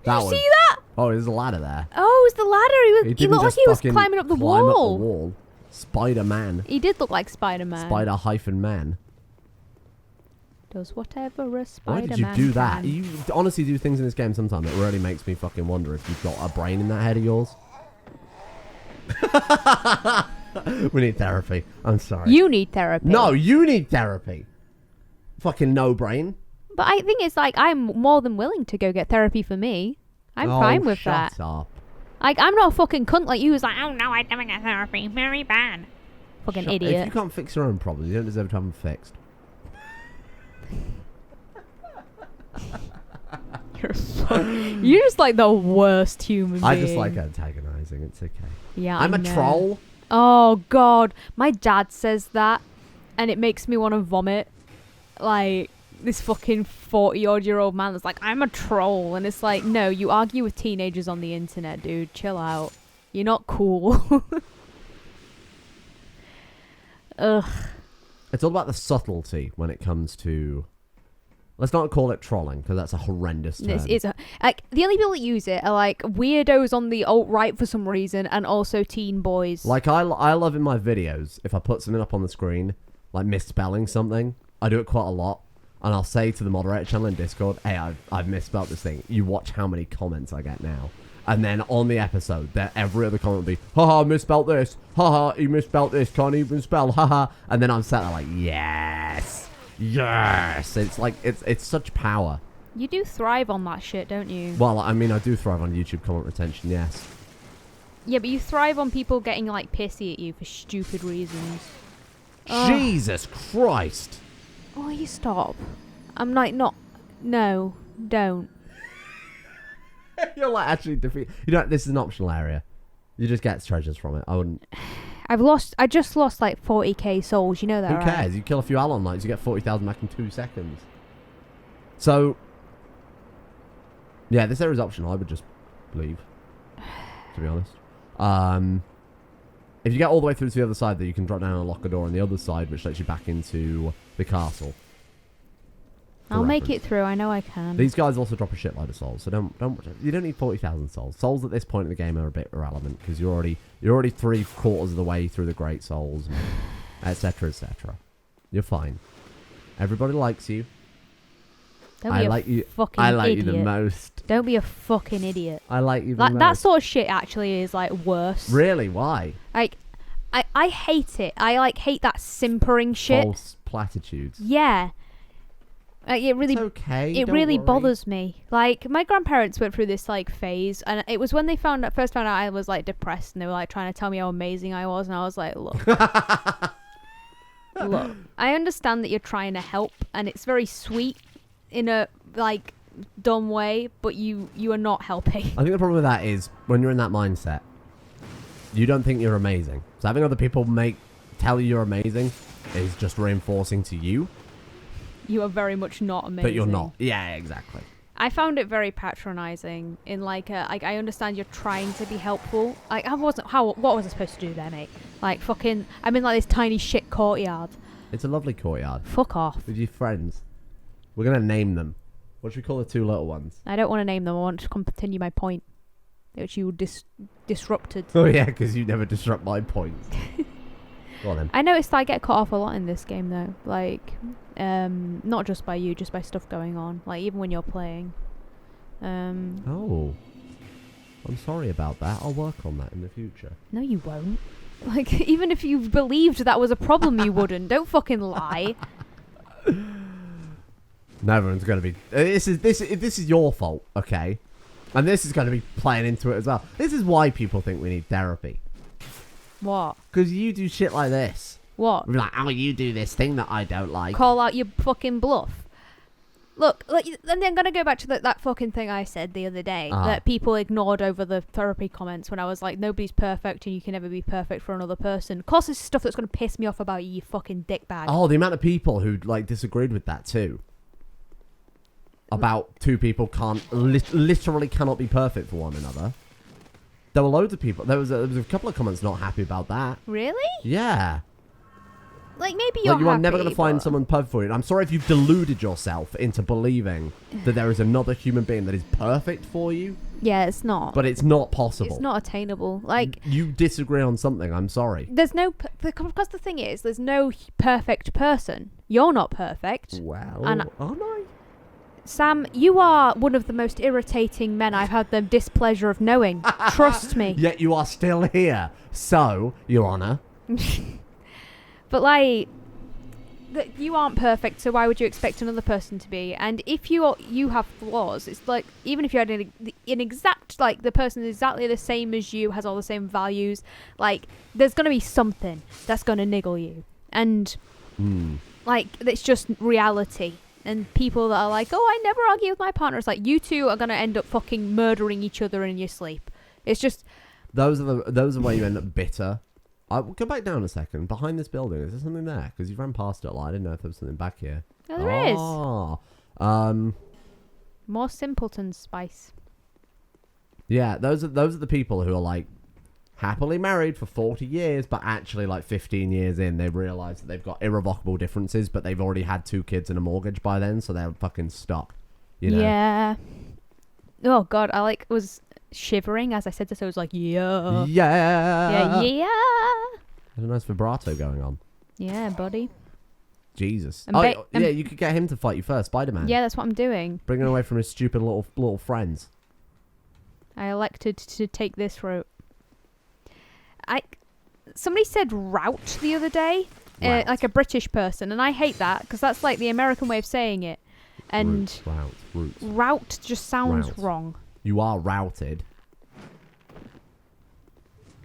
That you one. see that? Oh, there's a ladder there. Oh, it's the ladder. He didn't looked like just he was fucking climbing up the climb up wall. the wall. Spider-Man. He did look like Spider-Man. Spider-Man. Does whatever a Why Spider-Man did you do that? can. You honestly do things in this game sometimes that really makes me fucking wonder if you've got a brain in that head of yours. We need therapy. I'm sorry. You need therapy. No, you need therapy. Fucking no brain. But I think it's like I'm more than willing to go get therapy for me. I'm fine with that. Shut up. Like I'm not a fucking cunt like you who's like, oh no, I never get therapy. Very bad. Fucking If idiot. you can't fix your own problems, you don't deserve to have them fixed. You're just like the worst human being. I just like antagonizing. It's okay. Yeah, I'm I a know. troll. Oh god, my dad says that, and it makes me want to vomit. Like this fucking 40-odd-year-old man that's like, I'm a troll, and it's like, no, you argue with teenagers on the internet, dude. Chill out. You're not cool. Ugh. It's all about the subtlety when it comes to. Let's not call it trolling because that's a horrendous term. Like the only people that use it are like weirdos on the alt-right for some reason, and also teen boys. Like I love in my videos if I put something up on the screen, like misspelling something. I do it quite a lot, and I'll say to the moderator channel in Discord, "Hey, I've misspelled this thing." You watch how many comments I get now, and then on the episode, every other comment will be, "Haha, misspelled this. Haha, he misspelled this. Can't even spell. Haha," and then I'm sat there like, "Yes." Yes, it's like it's such power. You do thrive on that shit, don't you? Well, I mean, I do thrive on YouTube comment retention, yes. Yeah, but you thrive on people getting like pissy at you for stupid reasons. Ugh. Jesus Christ! Oh, you stop. I'm like not. No, don't. You're like actually defeat. You know, this is an optional area. You just get treasures from it. I wouldn't. I just lost like 40k souls. You know that, Who right? cares? You kill a few Alon Knights, you get 40,000 back in 2 seconds. So, yeah, this area is optional. I would just leave, to be honest. If you get all the way through to the other side, then you can drop down and unlock a door on the other side, which lets you back into the castle. I'll make it through. I know I can. These guys also drop a shitload of souls, so you don't need 40,000 souls. Souls at this point in the game are a bit irrelevant because you're already 3/4 of the way through the Great Souls, etc., etc. You're fine. Everybody likes you. I like you the most. Don't be a fucking idiot. I like you the most. That sort of shit actually is like worse. Really? Why? Like, I hate it. I hate that simpering shit. False platitudes. Yeah. It really, it's okay. It really bothers me. Like, my grandparents went through this like phase, and it was when they first found out I was like depressed, and they were like trying to tell me how amazing I was, and I was like, look, look, I understand that you're trying to help, and it's very sweet in a like dumb way, but you are not helping. I think the problem with that is when you're in that mindset, you don't think you're amazing. So having other people tell you you're amazing is just reinforcing to you. You are very much not amazing. But you're not. Yeah, exactly. I found it very patronizing in like I understand you're trying to be helpful. Like what was I supposed to do there, mate? Like fucking I'm in like this tiny shit courtyard. It's a lovely courtyard. Fuck off. With your friends. We're going to name them. What should we call the two little ones? I don't want to name them. I want to continue my point. Which you disrupted. Oh yeah, because you never disrupt my points. Go on then. I noticed I get cut off a lot in this game though. Like, not just by you, just by stuff going on. Like even when you're playing. Oh. I'm sorry about that. I'll work on that in the future. No, you won't. Like, even if you believed that was a problem, you wouldn't. Don't fucking lie. No, everyone's going to be... This is your fault, okay? And this is going to be playing into it as well. This is why people think we need therapy. What? Because you do shit like this. What? We're like, oh, you do this thing that I don't like. Call out your fucking bluff. Look, and then I'm going to go back to that fucking thing I said the other day that people ignored over the therapy comments when I was like, nobody's perfect and you can never be perfect for another person. Of course, this is stuff that's going to piss me off about you fucking dickbag. Oh, the amount of people who like disagreed with that too. About two people literally cannot be perfect for one another. There were loads of people. There was a couple of comments not happy about that. Really? Yeah. Like, maybe you're you are happy, never going to find someone perfect for you. And I'm sorry if you've deluded yourself into believing that there is another human being that is perfect for you. Yeah, it's not. But it's not possible. It's not attainable. Like, you disagree on something. I'm sorry. There's no... Because the thing is, there's no perfect person. You're not perfect. Well, and aren't I? Sam, you are one of the most irritating men I've had the displeasure of knowing. Trust me. Yet you are still here. So, Your Honour... But like, you aren't perfect, so why would you expect another person to be? And if you have flaws, it's like, even if you had an exact, like, the person is exactly the same as you, has all the same values, like, there's going to be something that's going to niggle you. And, like, it's just reality. And people that are like, oh, I never argue with my partner. It's like, you two are going to end up fucking murdering each other in your sleep. It's just... Those are where you end up bitter. I'll go back down a second. Behind this building, is there something there? Because you ran past it a lot. I didn't know if there was something back here. Oh, there is. More simpleton spice. Yeah, those are the people who are like happily married for 40 years, but actually like 15 years in, they realise that they've got irrevocable differences, but they've already had 2 kids and a mortgage by then, so they're fucking stuck. You know? Yeah. Oh God, I was shivering as I said this. I was like, yeah. Yeah. Yeah. There's a nice vibrato going on. Yeah, buddy. Jesus. And yeah, you could get him to fight you first, Spider-Man. Yeah, that's what I'm doing. Bring him away from his stupid little friends. I elected to take this route. Somebody said route the other day, like a British person, and I hate that because that's like the American way of saying it. And route just sounds wrong. You are routed.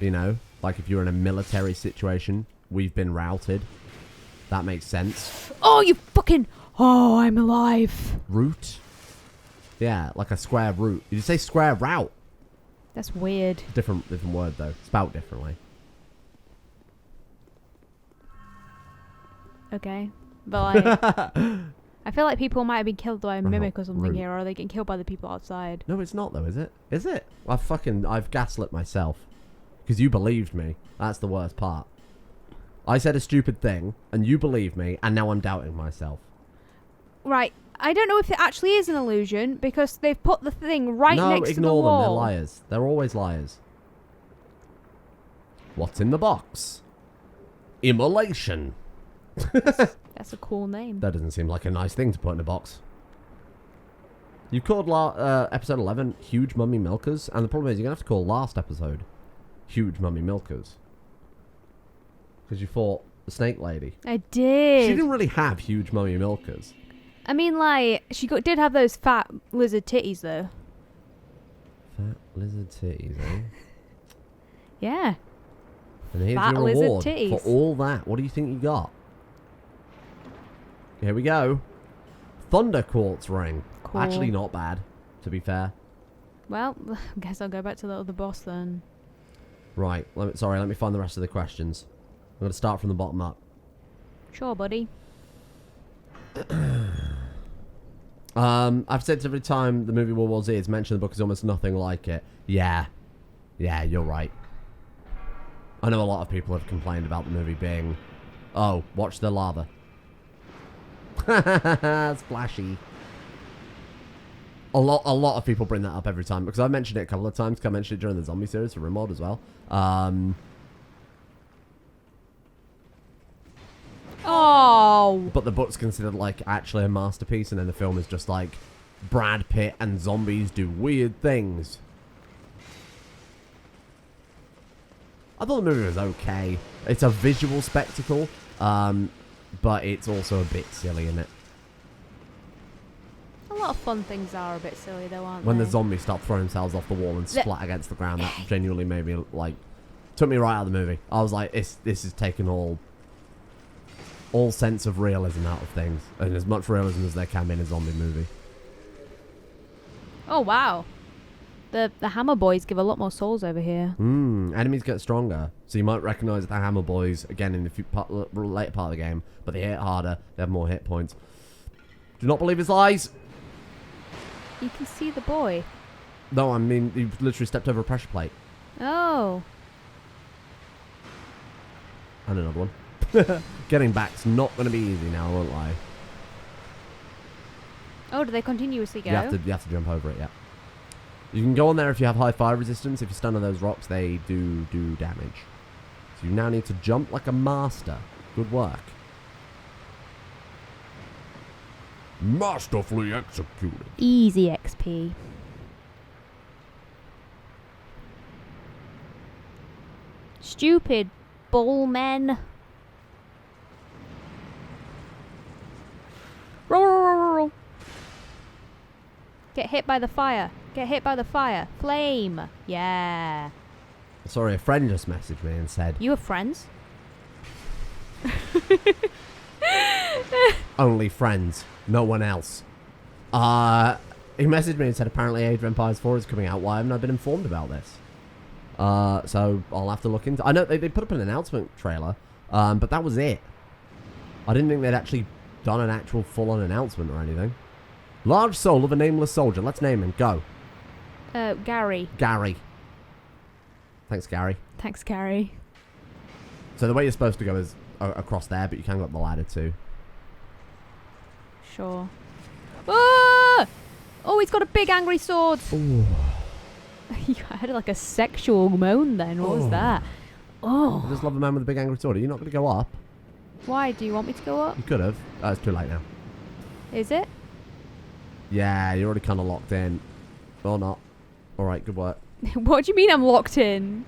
You know, like if you're in a military situation, we've been routed. That makes sense. Oh, you fucking... Oh, I'm alive. Route? Yeah, like a square route. Did you say square route? That's weird. Different word, though. Spelt differently. Okay. But, like... I feel like people might have been killed by a mimic or something here, or are they getting killed by the people outside? No, it's not, though, is it? Is it? I've gaslit myself. Because you believed me. That's the worst part. I said a stupid thing, and you believed me, and now I'm doubting myself. Right. I don't know if it actually is an illusion, because they've put the thing right next to the wall. No, ignore them. They're liars. They're always liars. What's in the box? Immolation. That's a cool name. That doesn't seem like a nice thing to put in a box. You called episode 11 Huge Mummy Milkers, and the problem is you're going to have to call last episode Huge Mummy Milkers. Because you fought the snake lady. I did. She didn't really have huge mummy milkers. I mean, like, did have those fat lizard titties, though. Fat lizard titties, eh? Yeah. And here's Fat your lizard reward titties. for all that. What do you think you got? Here we go. Thunder Quartz Ring. Cool. Actually not bad, to be fair. Well, I guess I'll go back to the other boss then. Right. Let me find the rest of the questions. I'm going to start from the bottom up. Sure, buddy. I've said every time the movie World War Z is mentioned, the book is almost nothing like it. Yeah, you're right. I know a lot of people have complained about the movie being, oh, watch the lava. Splashy. A lot of people bring that up every time, because I've mentioned it a couple of times, because I mentioned it during the zombie series for Rimworld as well. Oh. But the book's considered like actually a masterpiece, and then the film is just like Brad Pitt and zombies do weird things. I thought the movie was okay. It's a visual spectacle, but it's also a bit silly, isn't it? A lot of fun things are a bit silly, though, aren't When they? the zombies start throwing themselves off the wall and splat against the ground, that genuinely made me like, took me right out of the movie. I was like, this is taking all sense of realism out of things, and as much realism as there can be in a zombie movie. Oh, wow. The Hammer Boys give a lot more souls over here. Enemies get stronger, so you might recognise the Hammer Boys again in the later part of the game, but they hit harder, they have more hit points. Do not believe his lies! You can see the boy. No, I mean, he literally stepped over a pressure plate. Oh. And another one. Getting back's not going to be easy now, I won't lie. Oh, do they continuously go? You have to jump over it, yeah. You can go on there if you have high fire resistance. If you stand on those rocks, they do damage. So you now need to jump like a master. Good work. Masterfully executed. Easy XP. Stupid bullmen. Roll. Get hit by the fire. Get hit by the fire. Flame. Yeah. Sorry, a friend just messaged me and said, You have friends? only friends, no one else. He messaged me and said apparently Age of Empires 4 is coming out. Why haven't I been informed about this? So I'll have to look into. I know they put up an announcement trailer, but that was it. I didn't think they'd actually done an actual full-on announcement or anything. Large soul of a nameless soldier. Let's name him. Go. Gary. Gary. Thanks, Gary. Thanks, Gary. So the way you're supposed to go is across there, but you can go up the ladder too. Sure. Ah! Oh, he's got a big angry sword. Ooh. I heard like a sexual moan then. What was that? Oh. I just love the man with the big angry sword. Are you not going to go up? Why? Do you want me to go up? You could have. It's too late now. Is it? Yeah, you're already kind of locked in. Or not. Alright, good work. What do you mean I'm locked in?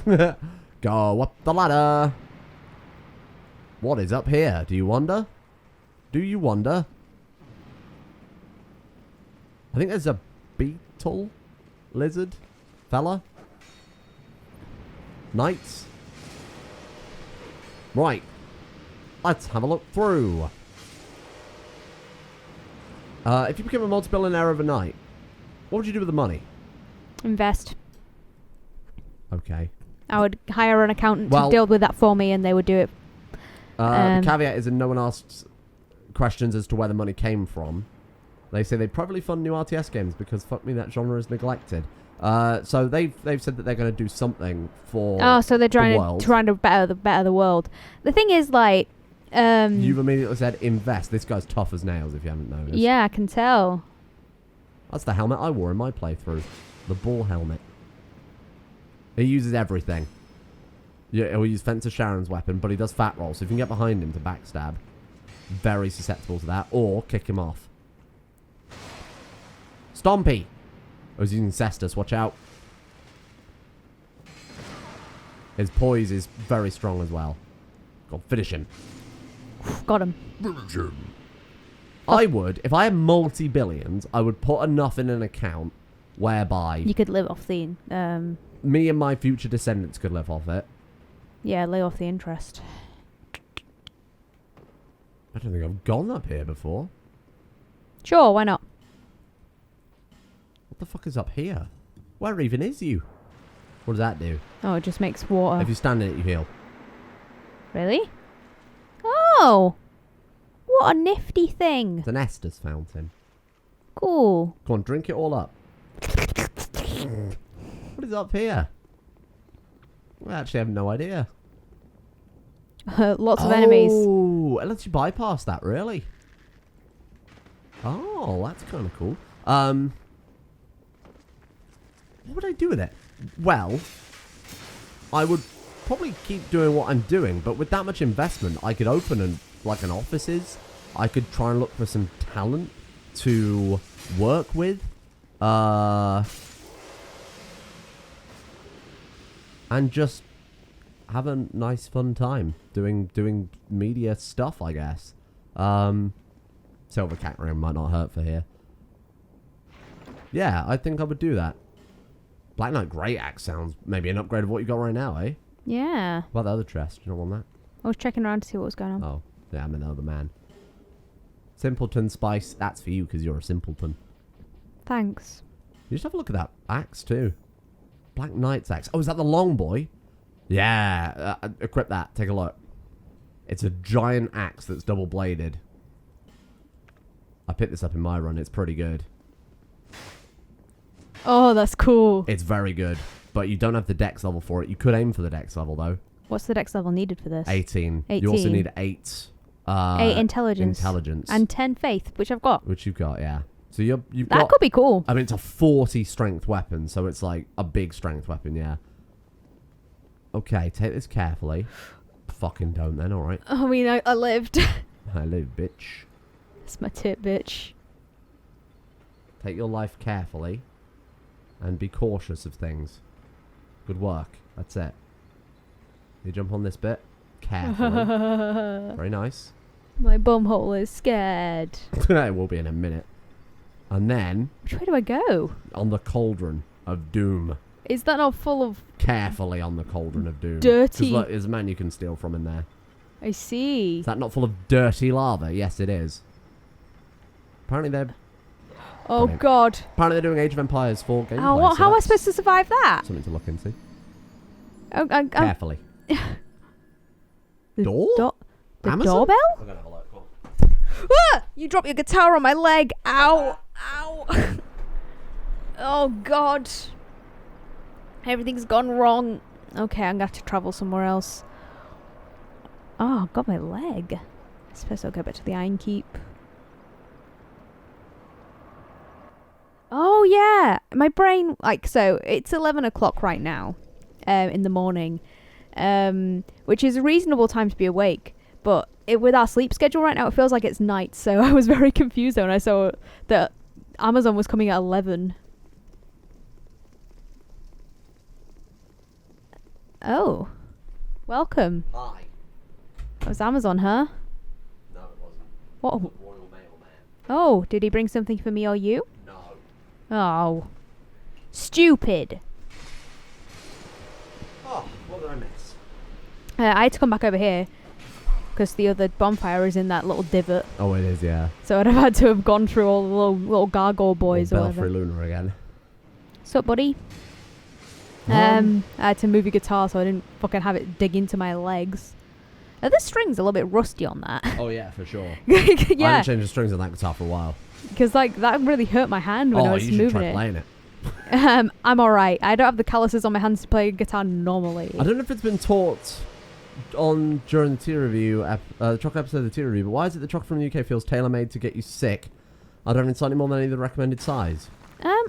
Go up the ladder. What is up here? Do you wonder? Do you wonder? I think there's a beetle lizard fella. Knights. Right. Let's have a look through. If you became a multi-billionaire overnight, what would you do with the money? Invest. Okay. I would hire an accountant to deal with that for me, and they would do it. The caveat is that no one asks questions as to where the money came from. They say they'd probably fund new RTS games because fuck me, that genre is neglected. So they've said that they're going to do something for. Oh, so they're trying to better the world. The thing is, like, you've immediately said invest. This guy's tough as nails. If you haven't noticed. Yeah, I can tell. That's the helmet I wore in my playthrough, the ball helmet. He uses everything. Yeah, he'll use Fencer Sharon's weapon, but he does fat roll, so if you can get behind him to backstab, very susceptible to that, or kick him off. Stompy! I was using Cestus, watch out. His poise is very strong as well. Go on, finish him. Got him. I would, if I had multi-billions, I would put enough in an account whereby... You could live off the... me and my future descendants could live off it. Yeah, lay off the interest. I don't think I've gone up here before. Sure, why not? What the fuck is up here? Where even is you? What does that do? Oh, it just makes water. If you stand in it, you heal. Really? Oh! What a nifty thing. It's an Estus fountain. Cool. Come on, drink it all up. What is up here? I actually have no idea. Lots of enemies. Oh, it lets you bypass that, really? Oh, that's kind of cool. What would I do with it? Well, I would probably keep doing what I'm doing, but with that much investment, I could open an offices. I could try and look for some talent to work with. And just have a nice fun time doing media stuff, I guess. Silver cat ring might not hurt for here. Yeah, I think I would do that. Black Knight Great Axe sounds maybe an upgrade of what you got right now, eh? Yeah. What about the other chest? You don't want that? I was checking around to see what was going on. Oh, yeah, I'm another man. Simpleton Spice, that's for you because you're a simpleton. Thanks. You just have a look at that axe too. Black Knight's axe. Oh, is that the long boy? Yeah, equip that. Take a look. It's a giant axe that's double bladed. I picked this up in my run. It's pretty good. Oh, that's cool. It's very good, but you don't have the dex level for it. You could aim for the dex level though. What's the dex level needed for this? 18. You also need 8. 8 intelligence. And 10 faith, which I've got. Which you've got, yeah. So you've got... That could be cool. I mean, it's a 40 strength weapon, so it's like a big strength weapon, yeah. Okay, take this carefully. Fucking don't then, alright. I mean, I lived. I live, bitch. That's my tip, bitch. Take your life carefully. And be cautious of things. Good work. That's it. You jump on this bit. Carefully. Very nice. My bumhole is scared. It will be in a minute. And then... Which way do I go? On the cauldron of doom. Is that not full of... Carefully on the cauldron of doom. Dirty... Look, there's a man you can steal from in there. I see. Is that not full of dirty lava? Yes, it is. Apparently they're... Oh, God. Apparently they're doing Age of Empires 4 gameplay. How am I supposed to survive that? Something to look into. The Carefully. Door? The Amazon? doorbell? I'm gonna have a look. Come on. Ah! You dropped your guitar on my leg. Ow. Ow. Oh, God. Everything's gone wrong. Okay, I'm going to have to travel somewhere else. Oh, I've got my leg. I suppose I'll go back to the Iron Keep. Oh, yeah. My brain, so it's 11 o'clock right now in the morning, which is a reasonable time to be awake. But with our sleep schedule right now, it feels like it's night. So I was very confused when I saw that Amazon was coming at 11. Oh. Welcome. Hi. That was Amazon, huh? No, it wasn't. What? Royal Mailman. Oh, did he bring something for me or you? No. Oh. Stupid. Oh, what did I miss? I had to come back over here because the other bonfire is in that little divot. Oh, it is, yeah. So I'd have had to have gone through all the little gargoyle boys or whatever. Belfry Lunar again. Sup, buddy? I had to move your guitar so I didn't fucking have it dig into my legs. Are the strings a little bit rusty on that? Oh yeah, for sure. I Yeah, haven't changed the strings on that guitar for a while. because like that really hurt my hand when I was you should moving try it. playing it. I'm alright. I don't have the calluses on my hands to play guitar normally. I don't know if it's been taught on during the tier review, the chocolate episode of the tier review, but why is it the chocolate from the UK feels tailor-made to get you sick? I don't have slightly more than any of the recommended size.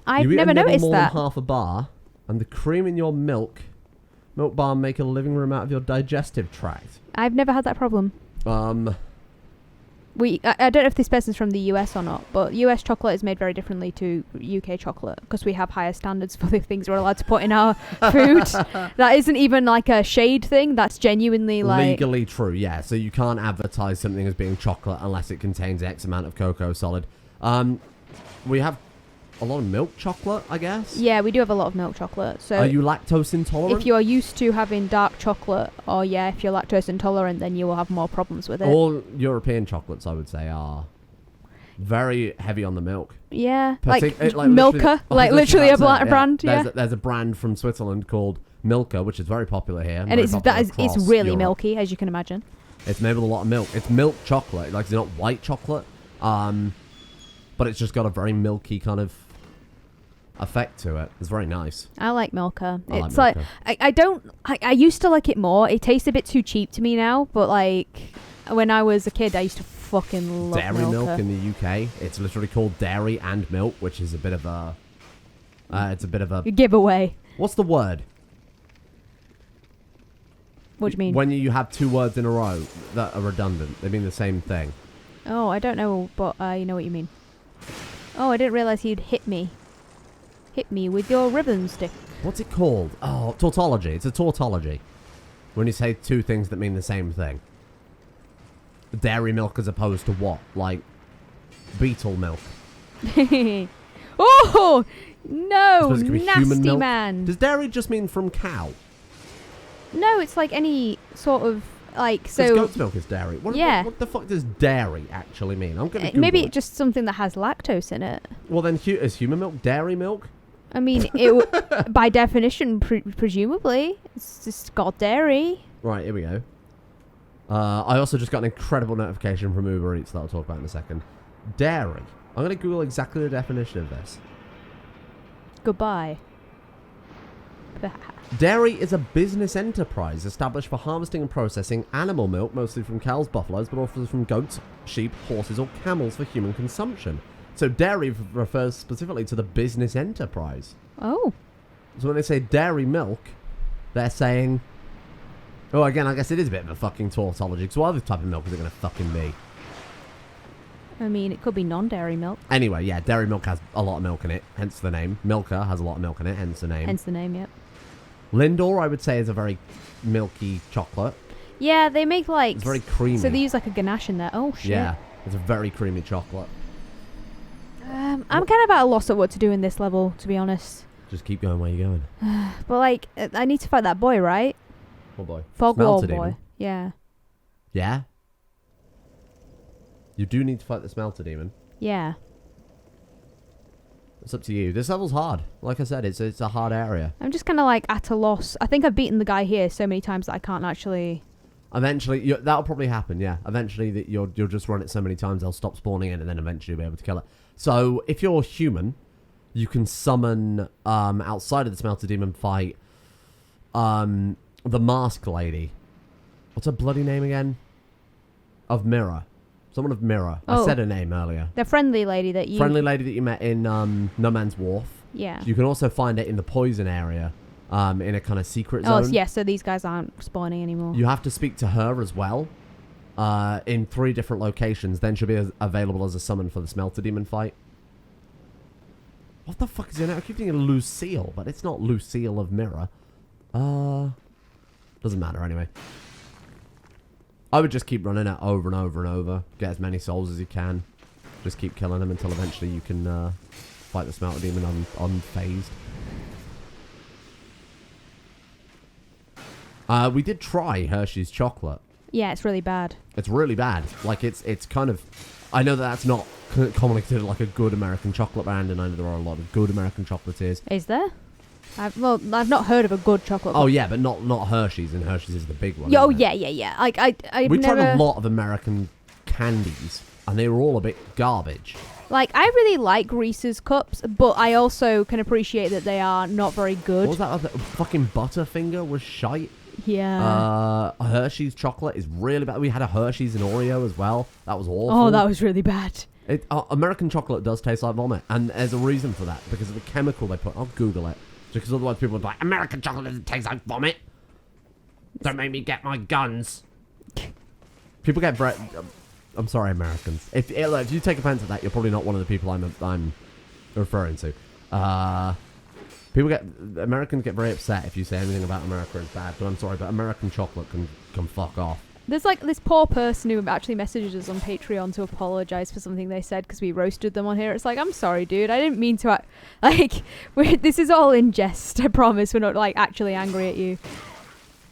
I've you eat never a nibble noticed more that. than half a bar, and the cream in your milk bar make a living room out of your digestive tract. I've never had that problem. I don't know if this person's from the US or not, but US chocolate is made very differently to UK chocolate because we have higher standards for the things we're allowed to put in our food. That isn't even like a shade thing. That's genuinely like... Legally true, yeah. So you can't advertise something as being chocolate unless it contains X amount of cocoa solid. We have a lot of milk chocolate, I guess. Yeah, we do have a lot of milk chocolate. So are you lactose intolerant? if you're used to having dark chocolate, or if you're lactose intolerant, then you will have more problems with it. All European chocolates, I would say, are very heavy on the milk. Yeah, Partic- like Milka, like literally a brand. Yeah, There's a brand from Switzerland called Milka, which is very popular here. and it's really Europe. milky, as you can imagine. It's made with a lot of milk. It's milk chocolate. Like, it's not white chocolate, but it's just got a very milky kind of effect to it. It's very nice. I like Milka. I like It's like Milka. I used to like it more. It tastes a bit too cheap to me now, but like when I was a kid, I used to fucking love Dairy Milka. milk in the UK. It's literally called dairy and milk, which is a bit of a. It's a bit of a. Giveaway. What's the word? What do you mean? When you have two words in a row that are redundant, they mean the same thing. Oh, I don't know, but you know what you mean. Oh, I didn't realize he'd hit me. Hit me with your ribbon stick. What's it called? Oh, tautology. It's a tautology. When you say two things that mean the same thing. Dairy milk as opposed to what? Like beetle milk. Oh no, Supposed to be human nasty milk? man. Does dairy just mean from cow? No, it's like any sort of like Because so. goat's milk is dairy. Yeah. What the fuck does dairy actually mean? I'm gonna Maybe Google it. just something that has lactose in it. Well then, is human milk dairy milk? I mean, by definition, presumably, it's just got dairy. Right, here we go. I also just got an incredible notification from Uber Eats that I'll talk about in a second. Dairy. I'm going to Google exactly the definition of this. Goodbye. Dairy is a business enterprise established for harvesting and processing animal milk, mostly from cows, buffaloes, but also from goats, sheep, horses, or camels for human consumption. So dairy refers specifically to the business enterprise. Oh. So when they say dairy milk, they're saying... Oh, again, I guess it is a bit of a fucking tautology, because what other type of milk is it going to fucking be? I mean, it could be non-dairy milk. Anyway, yeah, dairy milk has a lot of milk in it, hence the name. Milka has a lot of milk in it, hence the name. Hence the name, yep. Lindor, I would say, is a very milky chocolate. Yeah, they make like... It's very creamy. So they use like a ganache in there. Oh, shit. Yeah, it's a very creamy chocolate. I'm kind of at a loss at what to do in this level, to be honest. Just keep going where you're going. But like, I need to fight that boy, right? What boy? Fog wall Smelter boy. demon. Yeah. Yeah? You do need to fight the smelter demon. Yeah. It's up to you. This level's hard. Like I said, it's a hard area. I'm just kind of like at a loss. I think I've beaten the guy here so many times that I can't actually... Eventually, that'll probably happen, yeah. Eventually, you'll just run it so many times, they'll stop spawning in, and then eventually you'll be able to kill it. So, if you're human, you can summon, outside of the Smelter Demon fight, the Mask Lady. What's her bloody name again? Of Mirror. Someone of Mirror. Oh. I said her name earlier. The friendly lady that you... Friendly lady that you met in No Man's Wharf. Yeah. You can also find it in the Poison area, in a kind of secret zone. Oh, yeah, so these guys aren't spawning anymore. You have to speak to her as well, in 3 different locations. Then she'll be available as a summon for the Smelter Demon fight. What the fuck is her name? I keep thinking Lucille, but it's not Lucille of Mirror. Doesn't matter anyway. I would just keep running it over and over and over. Get as many souls as you can. Just keep killing them until eventually you can fight the Smelter Demon unfazed. We did try Hershey's chocolate. Yeah, it's really bad. It's really bad. Like, it's kind of... I know that's not commonly considered like a good American chocolate brand, and I know there are a lot of good American chocolatiers. Is there? I've not heard of a good chocolate bar. Oh yeah, but not Hershey's, and Hershey's is the big one. Oh isn't it? yeah. I've We never... tried a lot of American candies, and they were all a bit garbage. Like, I really like Reese's Cups, but I also can appreciate that they are not very good. What was that other... Fucking Butterfinger was shite. Yeah. Hershey's chocolate is really bad. We had a Hershey's and Oreo as well. That was awful. Oh, that was really bad. American chocolate does taste like vomit, and there's a reason for that, because of the chemical they put. I'll Google it, because otherwise people would be like, American chocolate doesn't taste like vomit. Don't make me get my guns. People get bread... I'm sorry, Americans. If you take offense at that, you're probably not one of the people I'm referring to. Americans get very upset if you say anything about America is bad, but I'm sorry, but American chocolate can fuck off. There's like this poor person who actually messaged us on Patreon to apologize for something they said because we roasted them on here. It's like, I'm sorry, dude. I didn't mean to. This is all in jest. I promise. We're not like actually angry at you.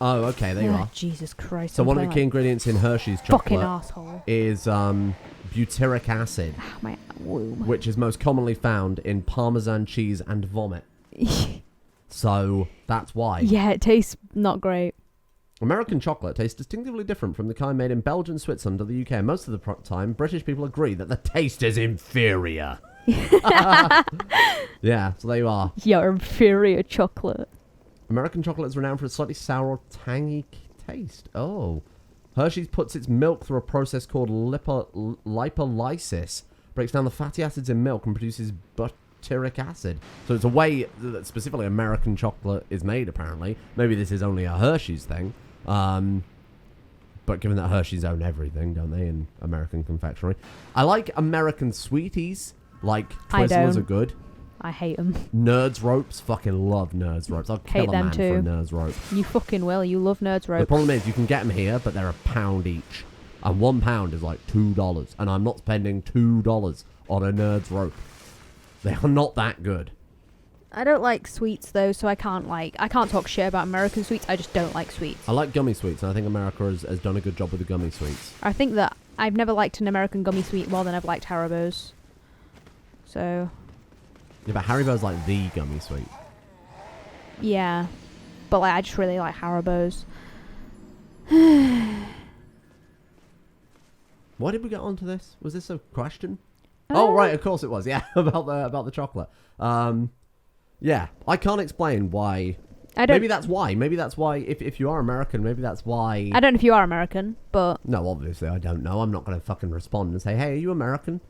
Oh, okay, there you are. Jesus Christ. So one of the key ingredients in Hershey's chocolate fucking asshole is butyric acid, my womb. which is most commonly found in Parmesan cheese and vomit. So that's why. Yeah, it tastes not great. American chocolate tastes distinctively different from the kind made in Belgium, Switzerland, or the UK. Most of the time, British people agree that the taste is inferior. Yeah, so there you are. Your inferior chocolate. American chocolate is renowned for its slightly sour or tangy taste. Oh. Hershey's puts its milk through a process called lipolysis. Breaks down the fatty acids in milk and produces butyric acid. So it's a way that specifically American chocolate is made, apparently. Maybe this is only a Hershey's thing. But given that Hershey's own everything, don't they, in American confectionery. I like American sweeties. Like, Twizzlers are good. I hate them. Nerds Ropes. Fucking love Nerds Ropes. I'll kill hate a them man too. for a Nerds Rope. You fucking will. You love Nerds Ropes. The problem is, you can get them here, but they're £1 each. And £1 is like $2. And I'm not spending $2 on a Nerds Rope. They are not that good. I don't like sweets though, so I can't talk shit about American sweets. I just don't like sweets. I like gummy sweets, and I think America has done a good job with the gummy sweets. I think that I've never liked an American gummy sweet more than I've liked Haribo's. So... Yeah, but Haribo's like the gummy sweet. Yeah. But like, I just really like Haribo's. Why did we get onto this? Was this a question? Oh, right, of course it was. Yeah, about the chocolate. Yeah, I can't explain why. Maybe that's why. Maybe that's why. If you are American, maybe that's why. I don't know if you are American, but no, obviously I don't know. I'm not going to fucking respond and say, "Hey, are you American?"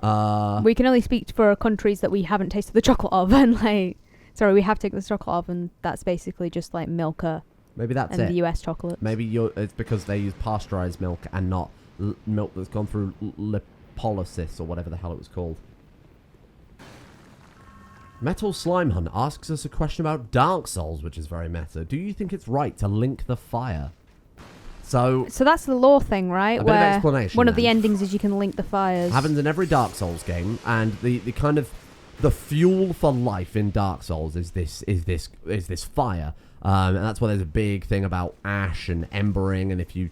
We can only speak for countries that we haven't tasted the chocolate of, and we have taken the chocolate of, and that's basically just like Milka. Maybe that's and it. The US chocolate. Maybe it's because they use pasteurized milk and not milk that's gone through lipolysis or whatever the hell it was called. Metal Slime Hunt asks us a question about Dark Souls, which is very meta. Do you think it's right to link the fire? So that's the lore thing, right? A bit of explanation. One of the endings is you can link the fires. Happens in every Dark Souls game, and the kind of the fuel for life in Dark Souls is this fire, and that's why there's a big thing about ash and embering, and if you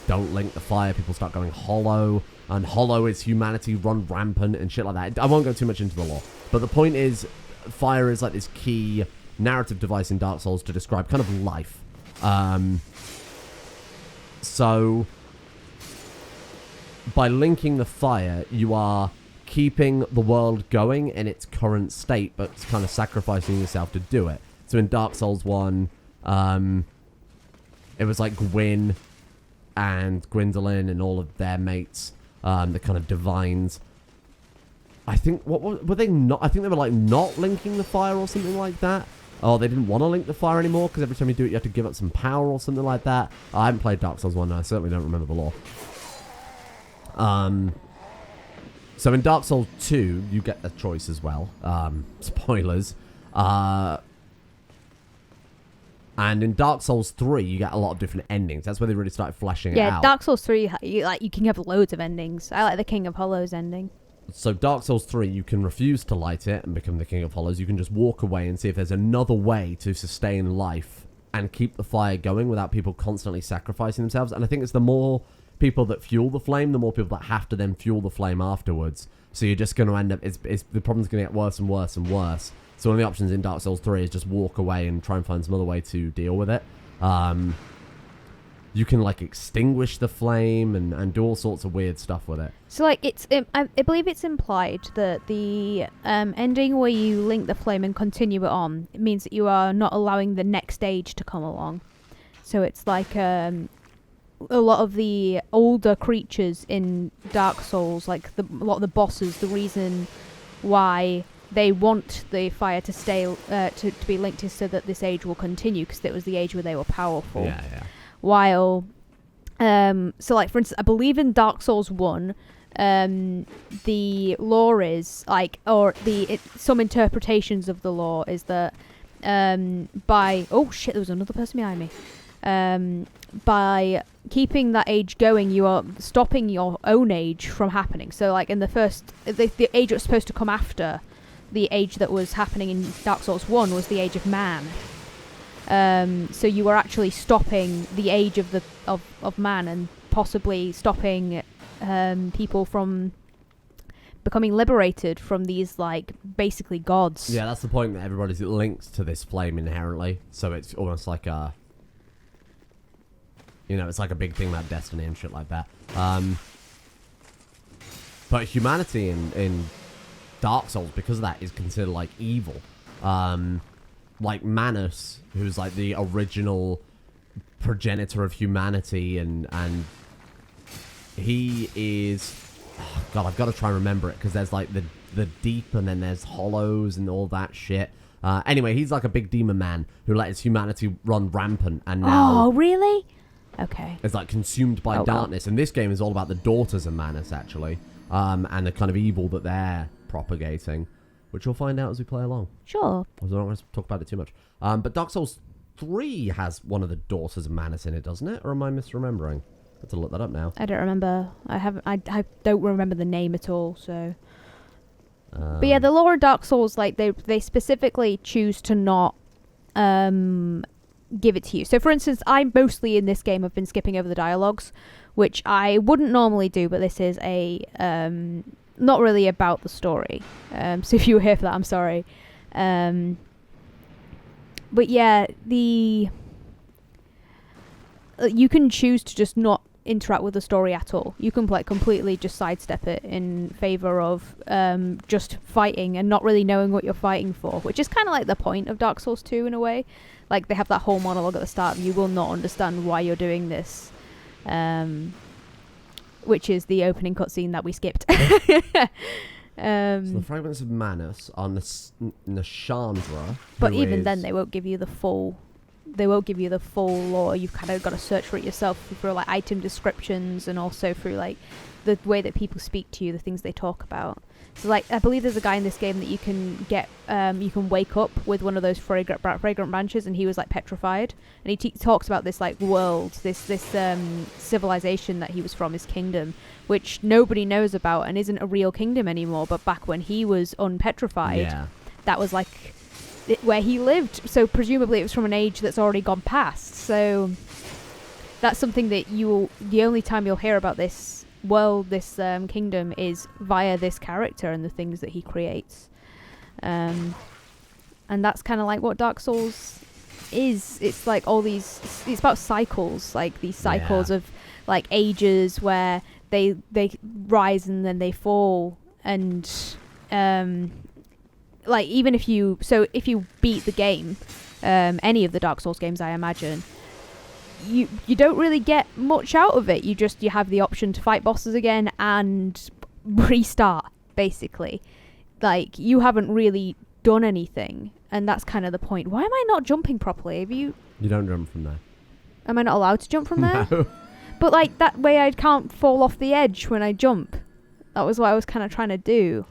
don't link the fire, people start going hollow, and hollow is humanity run rampant and shit like that. I won't go too much into the lore, but the point is, fire is like this key narrative device in Dark Souls to describe kind of life. So, by linking the fire, you are keeping the world going in its current state, but kind of sacrificing yourself to do it. So in Dark Souls 1, it was like Gwyn and Gwendolyn and all of their mates, the kind of divines. I think, were they not? I think they were like not linking the fire or something like that. Oh, they didn't want to link the fire anymore because every time you do it, you have to give up some power or something like that. I haven't played Dark Souls 1, and I certainly don't remember the lore. So in Dark Souls 2, you get a choice as well. Spoilers. And in Dark Souls 3, you get a lot of different endings. That's where they really started fleshing it out. Yeah, Dark Souls 3, you can have loads of endings. I like the King of Hollows ending. So Dark Souls 3, you can refuse to light it and become the King of Hollows. You can just walk away and see if there's another way to sustain life and keep the fire going without people constantly sacrificing themselves. And I think it's the more people that fuel the flame, the more people that have to then fuel the flame afterwards. So you're just going to end up... the problem's going to get worse and worse and worse. So one of the options in Dark Souls 3 is just walk away and try and find some other way to deal with it. You can like extinguish the flame and do all sorts of weird stuff with it. So like I believe it's implied that the ending where you link the flame and continue it on, it means that you are not allowing the next stage to come along. So it's like a lot of the older creatures in Dark Souls, like a lot of the bosses, the reason why they want the fire to stay to be linked is so that this age will continue, because it was the age where they were powerful. Yeah. While, so like for instance, I believe in Dark Souls 1, the lore is like, or some interpretations of the lore is that by, oh shit, there was another person behind me. By keeping that age going, you are stopping your own age from happening. So like in the first, the age that was supposed to come after the age that was happening in Dark Souls 1 was the age of man. So you were actually stopping the age of man, and possibly stopping people from becoming liberated from these like basically gods. Yeah, that's the point, that everybody's linked to this flame inherently. So it's almost like a, it's like a big thing about destiny and shit like that. But humanity in Dark Souls, because of that, is considered like evil. Like Manus, who's like the original progenitor of humanity, and he is, oh God, I've got to try and remember it, because there's like the deep, and then there's hollows and all that shit. Anyway, he's like a big demon man who lets humanity run rampant, and now oh really? Okay. Is like consumed by darkness. And this game is all about the daughters of Manus, actually, and the kind of evil that they're propagating, which we'll find out as we play along. Sure. I don't want to talk about it too much. But Dark Souls 3 has one of the daughters of Manus in it, doesn't it? Or am I misremembering? I have to look that up now. I don't remember. I don't remember the name at all, so. But yeah, the lore of Dark Souls, like they specifically choose to not give it to you. So for instance, I mostly in this game have been skipping over the dialogues, which I wouldn't normally do, but this is a not really about the story. So if you were here for that, I'm sorry. But yeah, you can choose to just not interact with the story at all. You can like completely just sidestep it in favor of just fighting and not really knowing what you're fighting for, which is kind of like the point of Dark Souls 2 in a way. Like they have that whole monologue at the start, and you will not understand why you're doing this, which is the opening cutscene that we skipped. So the fragments of Manus are Nashandra. But even then, they won't give you the full. They won't give you the full lore. You've kind of got to search for it yourself through like item descriptions, and also through like the way that people speak to you, the things they talk about. So like I believe there's a guy in this game that you can get, you can wake up with one of those fragrant branches, and he was like petrified, and he talks about this like world, this civilization that he was from, his kingdom, which nobody knows about and isn't a real kingdom anymore. But back when he was unpetrified, that was like where he lived. So presumably it was from an age that's already gone past. So that's something that the only time you'll hear about this world, this kingdom, is via this character and the things that he creates. And that's kind of like what Dark Souls is. It's like all these, it's about cycles, like these cycles of like ages where they rise and then they fall. And like even if you beat the game, any of the Dark Souls games, I imagine, you don't really get much out of it. You have the option to fight bosses again and restart, basically. Like you haven't really done anything, and that's kind of the point. Why am I not jumping properly? You don't jump from there. Am I not allowed to jump from there? No. But like that way I can't fall off the edge when I jump. That was what I was kind of trying to do.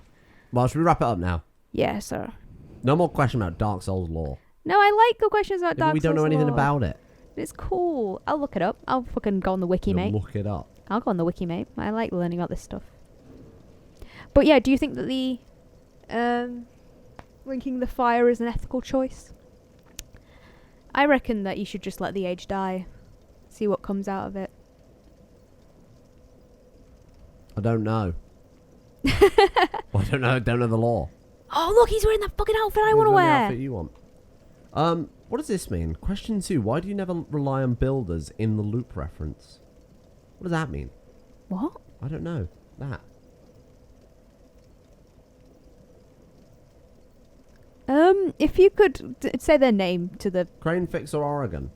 Well, should we wrap it up now? Yeah, sir. No more question about Dark Souls lore. No, I like the questions about Dark Souls. We don't know anything lore. about it. It's cool. I'll look it up. I'll fucking go on the wiki, mate. Look it up. I'll go on the wiki, mate. I like learning about this stuff. But yeah, do you think that the linking the fire is an ethical choice? I reckon that you should just let the age die. See what comes out of it. I don't know. Well, I don't know the law. Oh, look, he's wearing that fucking outfit I want to The wear. outfit you want. What does this mean? Question 2. Why do you never rely on builders in the loop reference? What does that mean? What? I don't know. That. If you could say their name to the... Crane Fixer Oregon.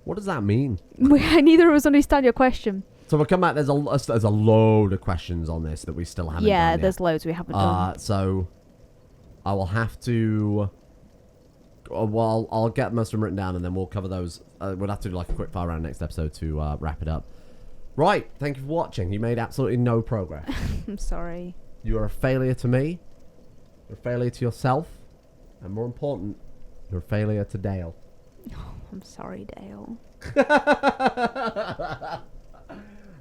What does that mean? Neither of us understand your question. So we'll come back. There's a load of questions on this that we still haven't done yet. There's loads we haven't done. So I will have to... Well, I'll get most of them written down and then we'll cover those. We'll have to do like a quick fire round next episode to wrap it up. Right. Thank you for watching. You made absolutely no progress. I'm sorry. You are a failure to me. You're a failure to yourself. And more important, you're a failure to Dale. Oh, I'm sorry, Dale.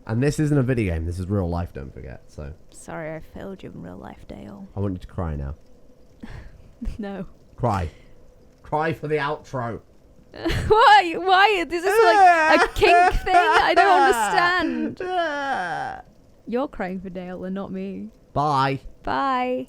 And this isn't a video game. This is real life, don't forget. So Sorry I failed you in real life, Dale. I want you to cry now. No. Cry. Cry for the outro. Why? Why? Is this like a kink thing? I don't understand. You're crying for Dale and not me. Bye. Bye.